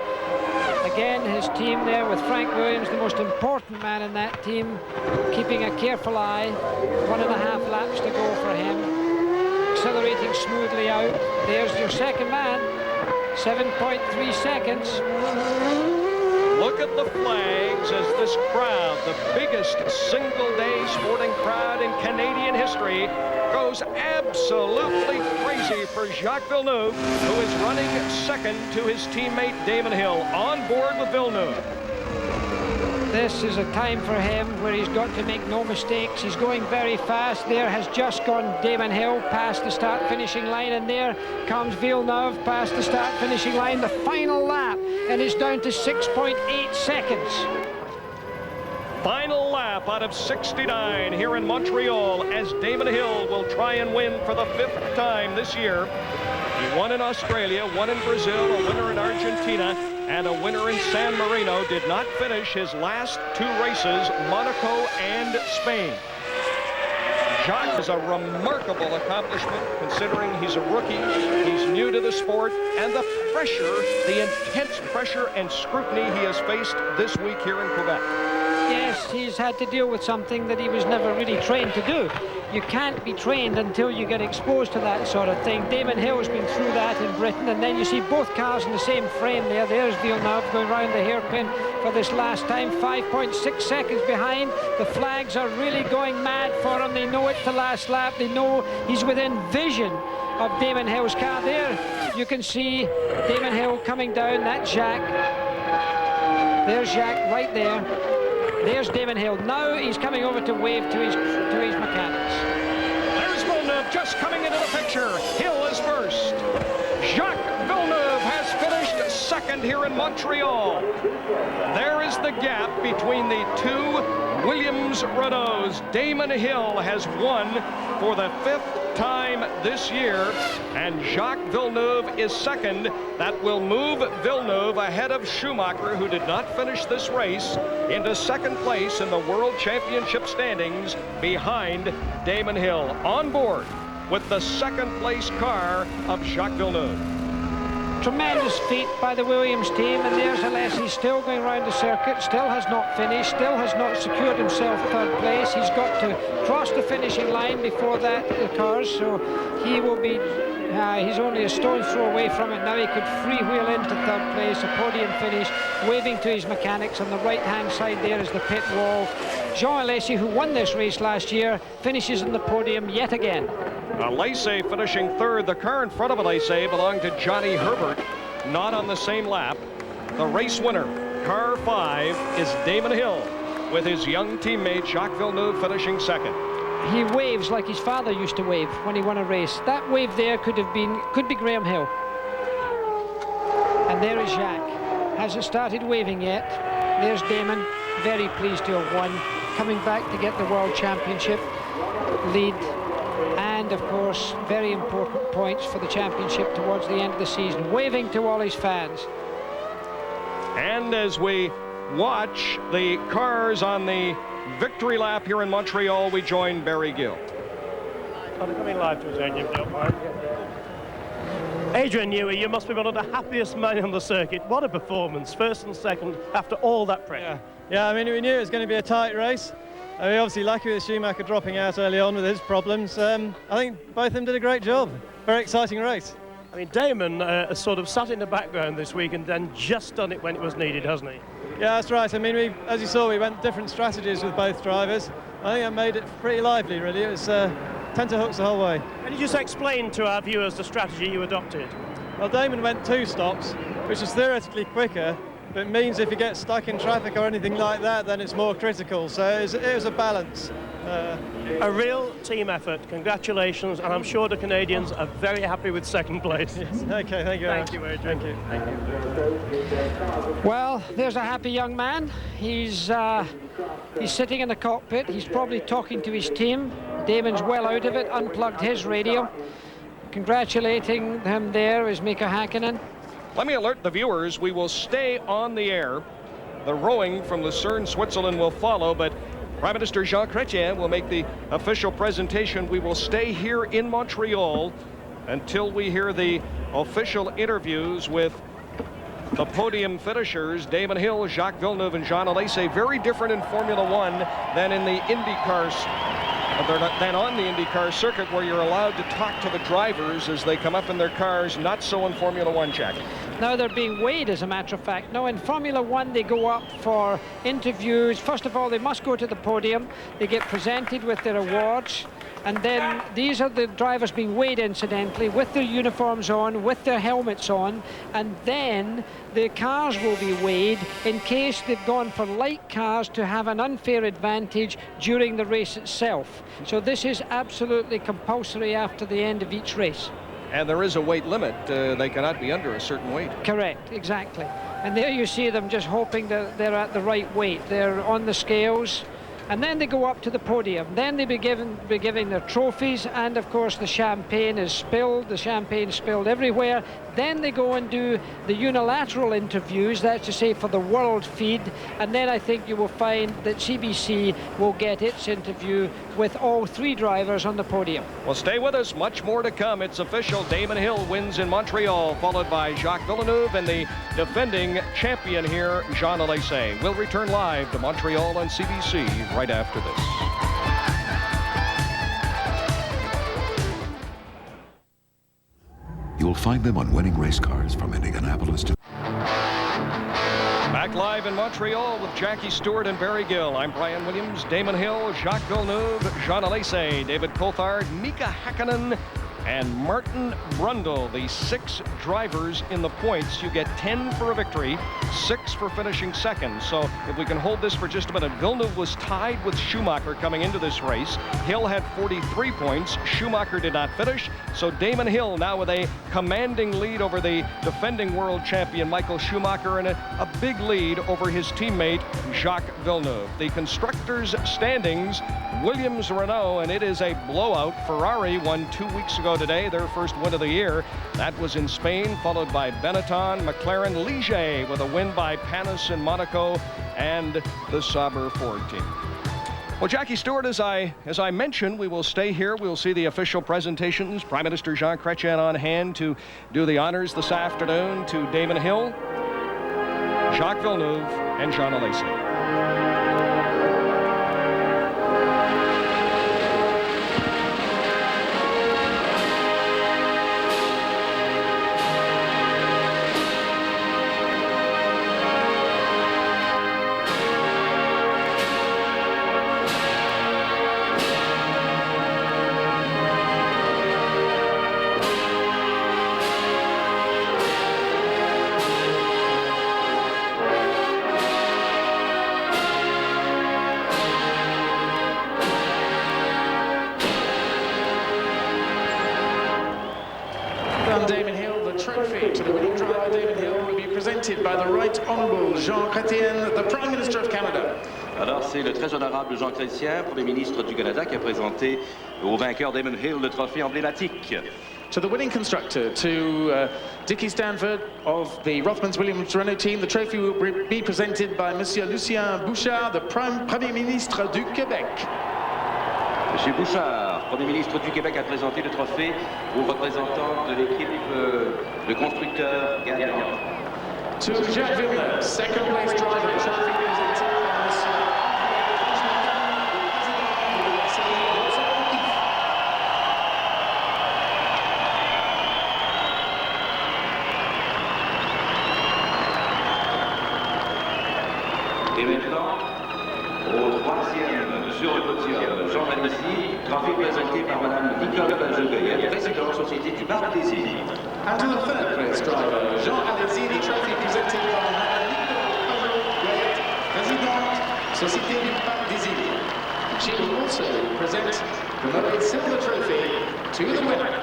Again, his team there with Frank Williams, the most important man in that team, keeping a careful eye. 1.5 laps to go for him. Accelerating smoothly out. There's your second man. 7.3 seconds. Look at the flags as this crowd, the biggest single-day sporting crowd in Canadian history, goes absolutely crazy for Jacques Villeneuve, who is running 2nd to his teammate Damon Hill. On board with Villeneuve. This is a time for him where he's got to make no mistakes. He's going very fast. There has just gone Damon Hill past the start-finishing line, and there comes Villeneuve past the start-finishing line. The final lap, and it's down to 6.8 seconds. Final lap out of 69 here in Montreal as Damon Hill will try and win for the 5th time this year. He won in Australia, won in Brazil, a winner in Argentina, and a winner in San Marino. Did not finish his last 2 races, Monaco and Spain. Jacques is a remarkable accomplishment considering he's a rookie, he's new to the sport, and the pressure, the intense pressure and scrutiny he has faced this week here in Quebec. Yes, he's had to deal with something that he was never really trained to do. You can't be trained until you get exposed to that sort of thing. Damon Hill's been through that in Britain, and then you see both cars in the same frame there. There's Villeneuve going round the hairpin for this last time, 5.6 seconds behind. The flags are really going mad for him. They know it's the last lap. They know he's within vision of Damon Hill's car. There you can see Damon Hill coming down. That's Jacques. There's Jacques right there. There's Damon Hill. Now he's coming over to wave to his mechanics. There's Villeneuve just coming into the picture. Hill is first. Jacques Villeneuve has finished 2nd here in Montreal. There is the gap between the 2 Williams Renaults. Damon Hill has won for the 5th time this year, and Jacques Villeneuve is 2nd. That will move Villeneuve ahead of Schumacher, who did not finish this race, into 2nd place in the World Championship standings behind Damon Hill. On board with the 2nd place car of Jacques Villeneuve. Tremendous feat by the Williams team, and there's Alessi still going around the circuit, still has not finished, still has not secured himself 3rd place. He's got to cross the finishing line before that occurs, so he will be, he's only a stone's throw away from it now. He could freewheel into 3rd place, a podium finish, waving to his mechanics. On the right-hand side there is the pit wall. Jean Alessi, who won this race last year, finishes on the podium yet again. Alesi finishing 3rd. The car in front of Alesi belonged to Johnny Herbert, not on the same lap. The race winner, car 5, is Damon Hill, with his young teammate Jacques Villeneuve finishing 2nd. He waves like his father used to wave when he won a race. That wave there could be Graham Hill. And there is Jacques. Hasn't started waving yet. There's Damon, very pleased to have won, coming back to get the World Championship lead, and of course very important points for the championship towards the end of the season, waving to all his fans. And as we watch the cars on the victory lap here in Montreal, we join Barry Gill. I'm coming live to us, Adrian, don't mind. Adrian Newey, you must be one of the happiest men on the circuit. What a performance, first and second, after all that pressure. Yeah, I mean, we knew it was going to be a tight race. I mean, obviously lucky with Schumacher dropping out early on with his problems. I think both of them did a great job. Very exciting race. I mean, Damon has sort of sat in the background this week and then just done it when it was needed, hasn't he? Yeah, that's right. I mean, as you saw, we went different strategies with both drivers. I think that made it pretty lively, really. It was tenterhooks the whole way. Can you just explain to our viewers the strategy you adopted? Well, Damon went 2 stops, which is theoretically quicker, but it means if you get stuck in traffic or anything like that, then it's more critical. So it was a balance. A real team effort. Congratulations, and I'm sure the Canadians are very happy with second place. Yes. Okay, thank you. Thank you, Adrian. Thank you. Well, there's a happy young man. He's sitting in the cockpit. He's probably talking to his team. Damon's well out of it, unplugged his radio. Congratulating him there is Mika Hakkinen. Let me alert the viewers, we will stay on the air. The rowing from Lucerne, Switzerland will follow, but Prime Minister Jean Chrétien will make the official presentation. We will stay here in Montreal until we hear the official interviews with the podium finishers, Damon Hill, Jacques Villeneuve, and Jean Alesi. Very different in Formula One than in the IndyCar, than on the IndyCar circuit, where you're allowed to talk to the drivers as they come up in their cars. Not so in Formula One, Jackie. Now they're being weighed, as a matter of fact. Now in Formula One, they go up for interviews. First of all, they must go to the podium. They get presented with their awards. And then these are the drivers being weighed, incidentally, with their uniforms on, with their helmets on. And then the cars will be weighed in case they've gone for light cars to have an unfair advantage during the race itself. So this is absolutely compulsory after the end of each race. And there is a weight limit. They cannot be under a certain weight. Correct, exactly. And there you see them just hoping that they're at the right weight. They're on the scales, and then they go up to the podium. Then they be giving their trophies, and of course the champagne is spilled. The champagne spilled everywhere. Then they go and do the unilateral interviews, that's to say for the world feed, and then I think you will find that CBC will get its interview with all 3 drivers on the podium. Well, stay with us, much more to come. It's official, Damon Hill wins in Montreal, followed by Jacques Villeneuve and the defending champion here, Jean Alesi. We'll return live to Montreal on CBC right after this. You'll find them on winning race cars from Indianapolis to... Back live in Montreal with Jackie Stewart and Barry Gill. I'm Brian Williams, Damon Hill, Jacques Villeneuve, Jean Alesi, David Coulthard, Mika Hakkinen, and Martin Brundle. The 6 drivers in the points. You get 10 for a victory, 6 for finishing second. So if we can hold this for just a minute, Villeneuve was tied with Schumacher coming into this race. Hill had 43 points. Schumacher did not finish. So Damon Hill now with a commanding lead over the defending world champion Michael Schumacher, and a big lead over his teammate Jacques Villeneuve. The constructors' standings, Williams, Renault, and it is a blowout. Ferrari won 2 weeks ago today, their first win of the year. That was in Spain, followed by Benetton, McLaren, Ligier with a win by Panis in Monaco, and the Sauber Ford team. Well, Jackie Stewart, as I mentioned, we will stay here. We'll see the official presentations. Prime Minister Jean Chrétien on hand to do the honors this afternoon to Damon Hill, Jacques Villeneuve, and Jean Alesi. Damon Hill, the trophy to the winning driver Damon Hill will be presented by by the Right Honourable Jean Chrétien, the Prime Minister of Canada. Alors c'est le très honorable Jean Chrétien, Premier ministre du Canada, qui a présenté au vainqueur Damon Hill le trophée emblématique. To the winning constructor, to Dickie Stanford of the Rothmans-Williams Renault team, the trophy will be presented by Monsieur Lucien Bouchard, the Premier Ministre du Québec. Monsieur Bouchard, Premier ministre du Québec, a présenté le trophée aux représentants de l'équipe de constructeurs gagnants. To Gilles Villeneuve, second place driver, the trophy presented by Monsieur Et maintenant, au troisième sur le podium, Jean Vanissi, trophée présenté par Madame Nicole Pajot-Goyette, présidente Société du Parc des Îles. And to the third place driver, Jean Alesi, the trophy presented by Madame Nicole Pajot-Goyette, présidente Société du Parc des Îles. She will also present the Moët Silver Trophy to the winner.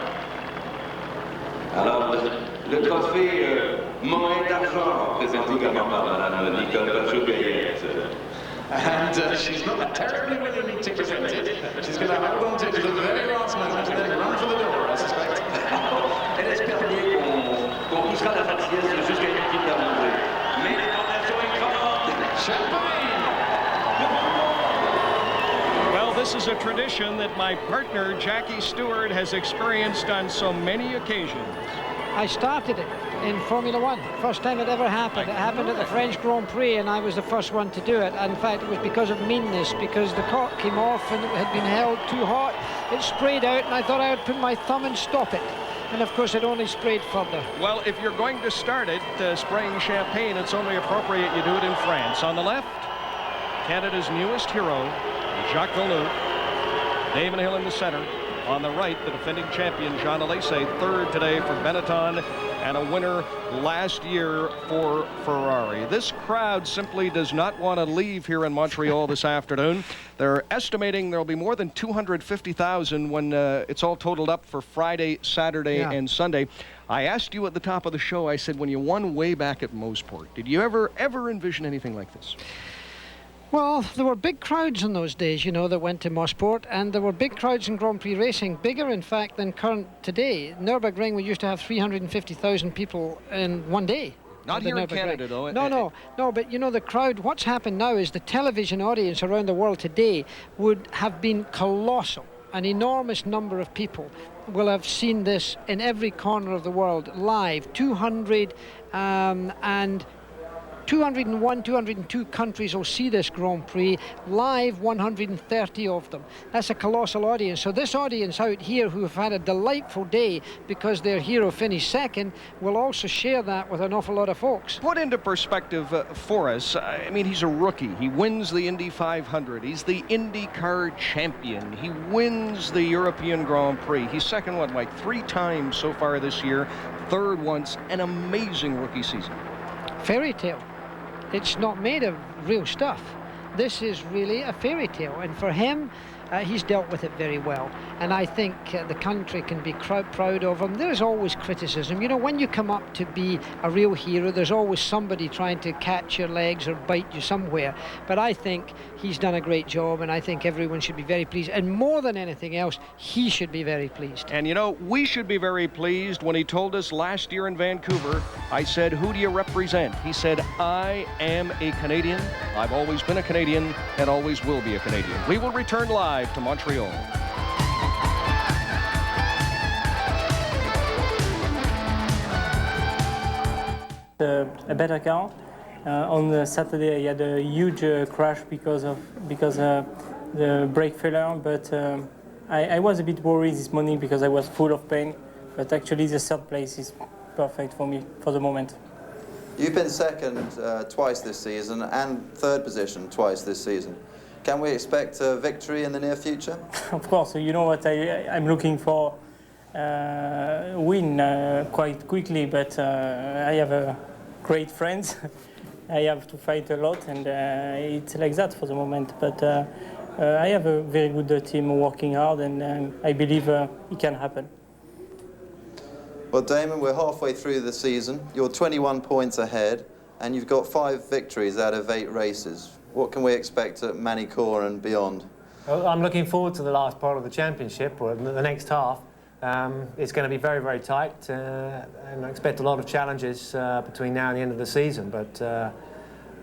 Alors, le trophée Moët d'argent, présenté également par Madame Nicole Pajot-Goyette. And she's not terribly willing to present it. She's going to hold on to it to the very last moment and then run for the door, I suspect. Elle espère bien qu'on poussera la Marseillaise jusqu'à une petite arrivée. Mais les tentations écrasantes. Champagne! Well, this is a tradition that my partner, Jackie Stewart, has experienced on so many occasions. I started it in Formula One. First time it ever happened. It happened at the French Grand Prix, and I was the first one to do it. And in fact, it was because of meanness, because the cork came off and it had been held too hot. It sprayed out, and I thought I would put my thumb and stop it. And of course, it only sprayed further. Well, if you're going to start it spraying champagne, it's only appropriate you do it in France. On the left, Canada's newest hero, Jacques Villeneuve. Damon Hill in the center. On the right, the defending champion, Jean Alesi, third today for Benetton, and a winner last year for Ferrari. This crowd simply does not want to leave here in Montreal this afternoon. They're estimating there'll be more than 250,000 when it's all totaled up for Friday, Saturday, and Sunday. I asked you at the top of the show, I said, when you won way back at Moseport, did you ever envision anything like this? Well, there were big crowds in those days, you know, that went to Mossport, and there were big crowds in Grand Prix racing, bigger, in fact, than current today. Nürburgring, we used to have 350,000 people in one day. Not here in Canada, though. No, but you know, the crowd, what's happened now is the television audience around the world today would have been colossal. An enormous number of people will have seen this in every corner of the world live. 201, 202 countries will see this Grand Prix live, 130 of them. That's a colossal audience. So this audience out here who have had a delightful day because their hero finished second will also share that with an awful lot of folks. Put into perspective for us, I mean, he's a rookie. He wins the Indy 500. He's the IndyCar champion. He wins the European Grand Prix. He's second, what, like 3 times so far this year, third once. An amazing rookie season. Fairy tale. It's not made of real stuff. This is really a fairy tale, and for him, he's dealt with it very well, and I think the country can be proud of him. There's always criticism. You know, when you come up to be a real hero, there's always somebody trying to catch your legs or bite you somewhere, but I think he's done a great job, and I think everyone should be very pleased, and more than anything else, he should be very pleased. And you know, we should be very pleased. When he told us last year in Vancouver, I said, who do you represent? He said, I am a Canadian. I've always been a Canadian and always will be a Canadian. We will return live to Montreal. A better car. On Saturday, I had a huge crash because the brake failure, but I was a bit worried this morning because I was full of pain, but actually the third place is perfect for me for the moment. You've been second twice this season and third position twice this season. Can we expect a victory in the near future? Of course, you know what I'm looking for, win quite quickly, but I have great friends. I have to fight a lot, and it's like that for the moment. But I have a very good team working hard, and I believe it can happen. Well, Damon, we're halfway through the season. You're 21 points ahead. and you've got 5 victories out of 8 races. What can we expect at Manicourt and beyond? Well, I'm looking forward to the last part of the championship, or the next half. It's going to be very, very tight, and I expect a lot of challenges between now and the end of the season. But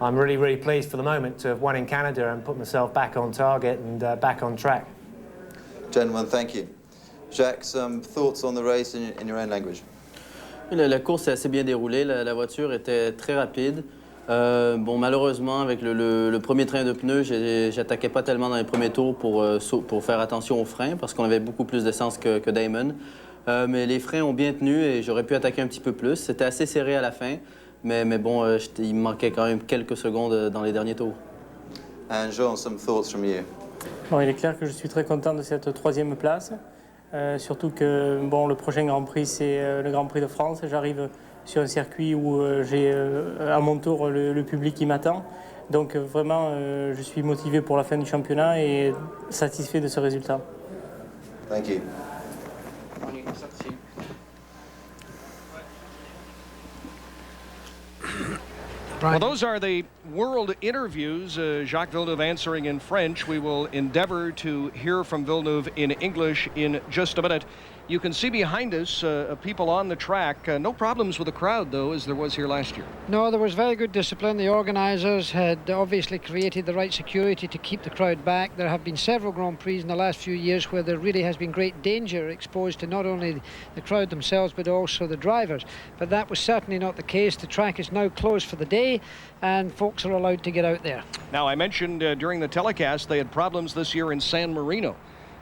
I'm really, really pleased for the moment to have won in Canada and put myself back on target and back on track. Gentlemen, thank you. Jacques, some thoughts on the race in your own language? La course s'est assez bien déroulée, la voiture était très rapide. Bon, malheureusement, avec le premier train de pneus, j'attaquais pas tellement dans les premiers tours pour faire attention aux freins, parce qu'on avait beaucoup plus d'essence que Damon. Mais les freins ont bien tenu et j'aurais pu attaquer un petit peu plus. C'était assez serré à la fin, mais bon, il me manquait quand même quelques secondes dans les derniers tours. And Jean, some thoughts from you? Bon, il est clair que je suis très content de cette 3e place. Surtout que bon, le prochain Grand Prix, c'est le Grand Prix de France. J'arrive sur un circuit où j'ai à mon tour le public qui m'attend. Donc vraiment, je suis motivé pour la fin du championnat et satisfait de ce résultat. Thank you. Well, those are the world interviews. Jacques Villeneuve answering in French. We will endeavor to hear from Villeneuve in English in just a minute. You can see behind us people on the track. No problems with the crowd, though, as there was here last year. No, there was very good discipline. The organisers had obviously created the right security to keep the crowd back. There have been several Grand Prix in the last few years where there really has been great danger exposed to not only the crowd themselves but also the drivers. But that was certainly not the case. The track is now closed for the day and folks are allowed to get out there. Now, I mentioned during the telecast they had problems this year in San Marino,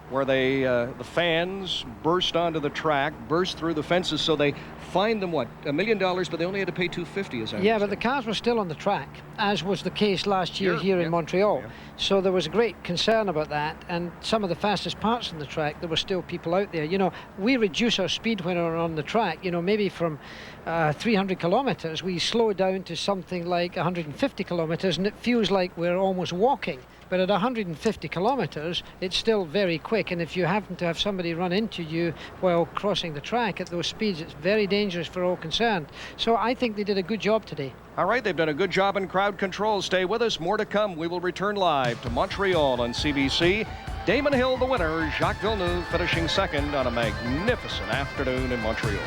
where the fans burst onto the track, burst through the fences, so they fined them, what, $1 million, but they only had to pay $250, as I Yeah, but the cars were still on the track, as was the case last year here in Montreal. Yeah. So there was a great concern about that, and some of the fastest parts on the track, there were still people out there. You know, we reduce our speed when we're on the track, you know, maybe from 300 kilometers, we slow down to something like 150 kilometers, and it feels like we're almost walking. But at 150 kilometers, it's still very quick, and if you happen to have somebody run into you while crossing the track at those speeds, it's very dangerous for all concerned. So I think they did a good job today. All right, they've done a good job in crowd control. Stay with us, more to come. We will return live to Montreal on CBC. Damon Hill, the winner, Jacques Villeneuve finishing second on a magnificent afternoon in Montreal.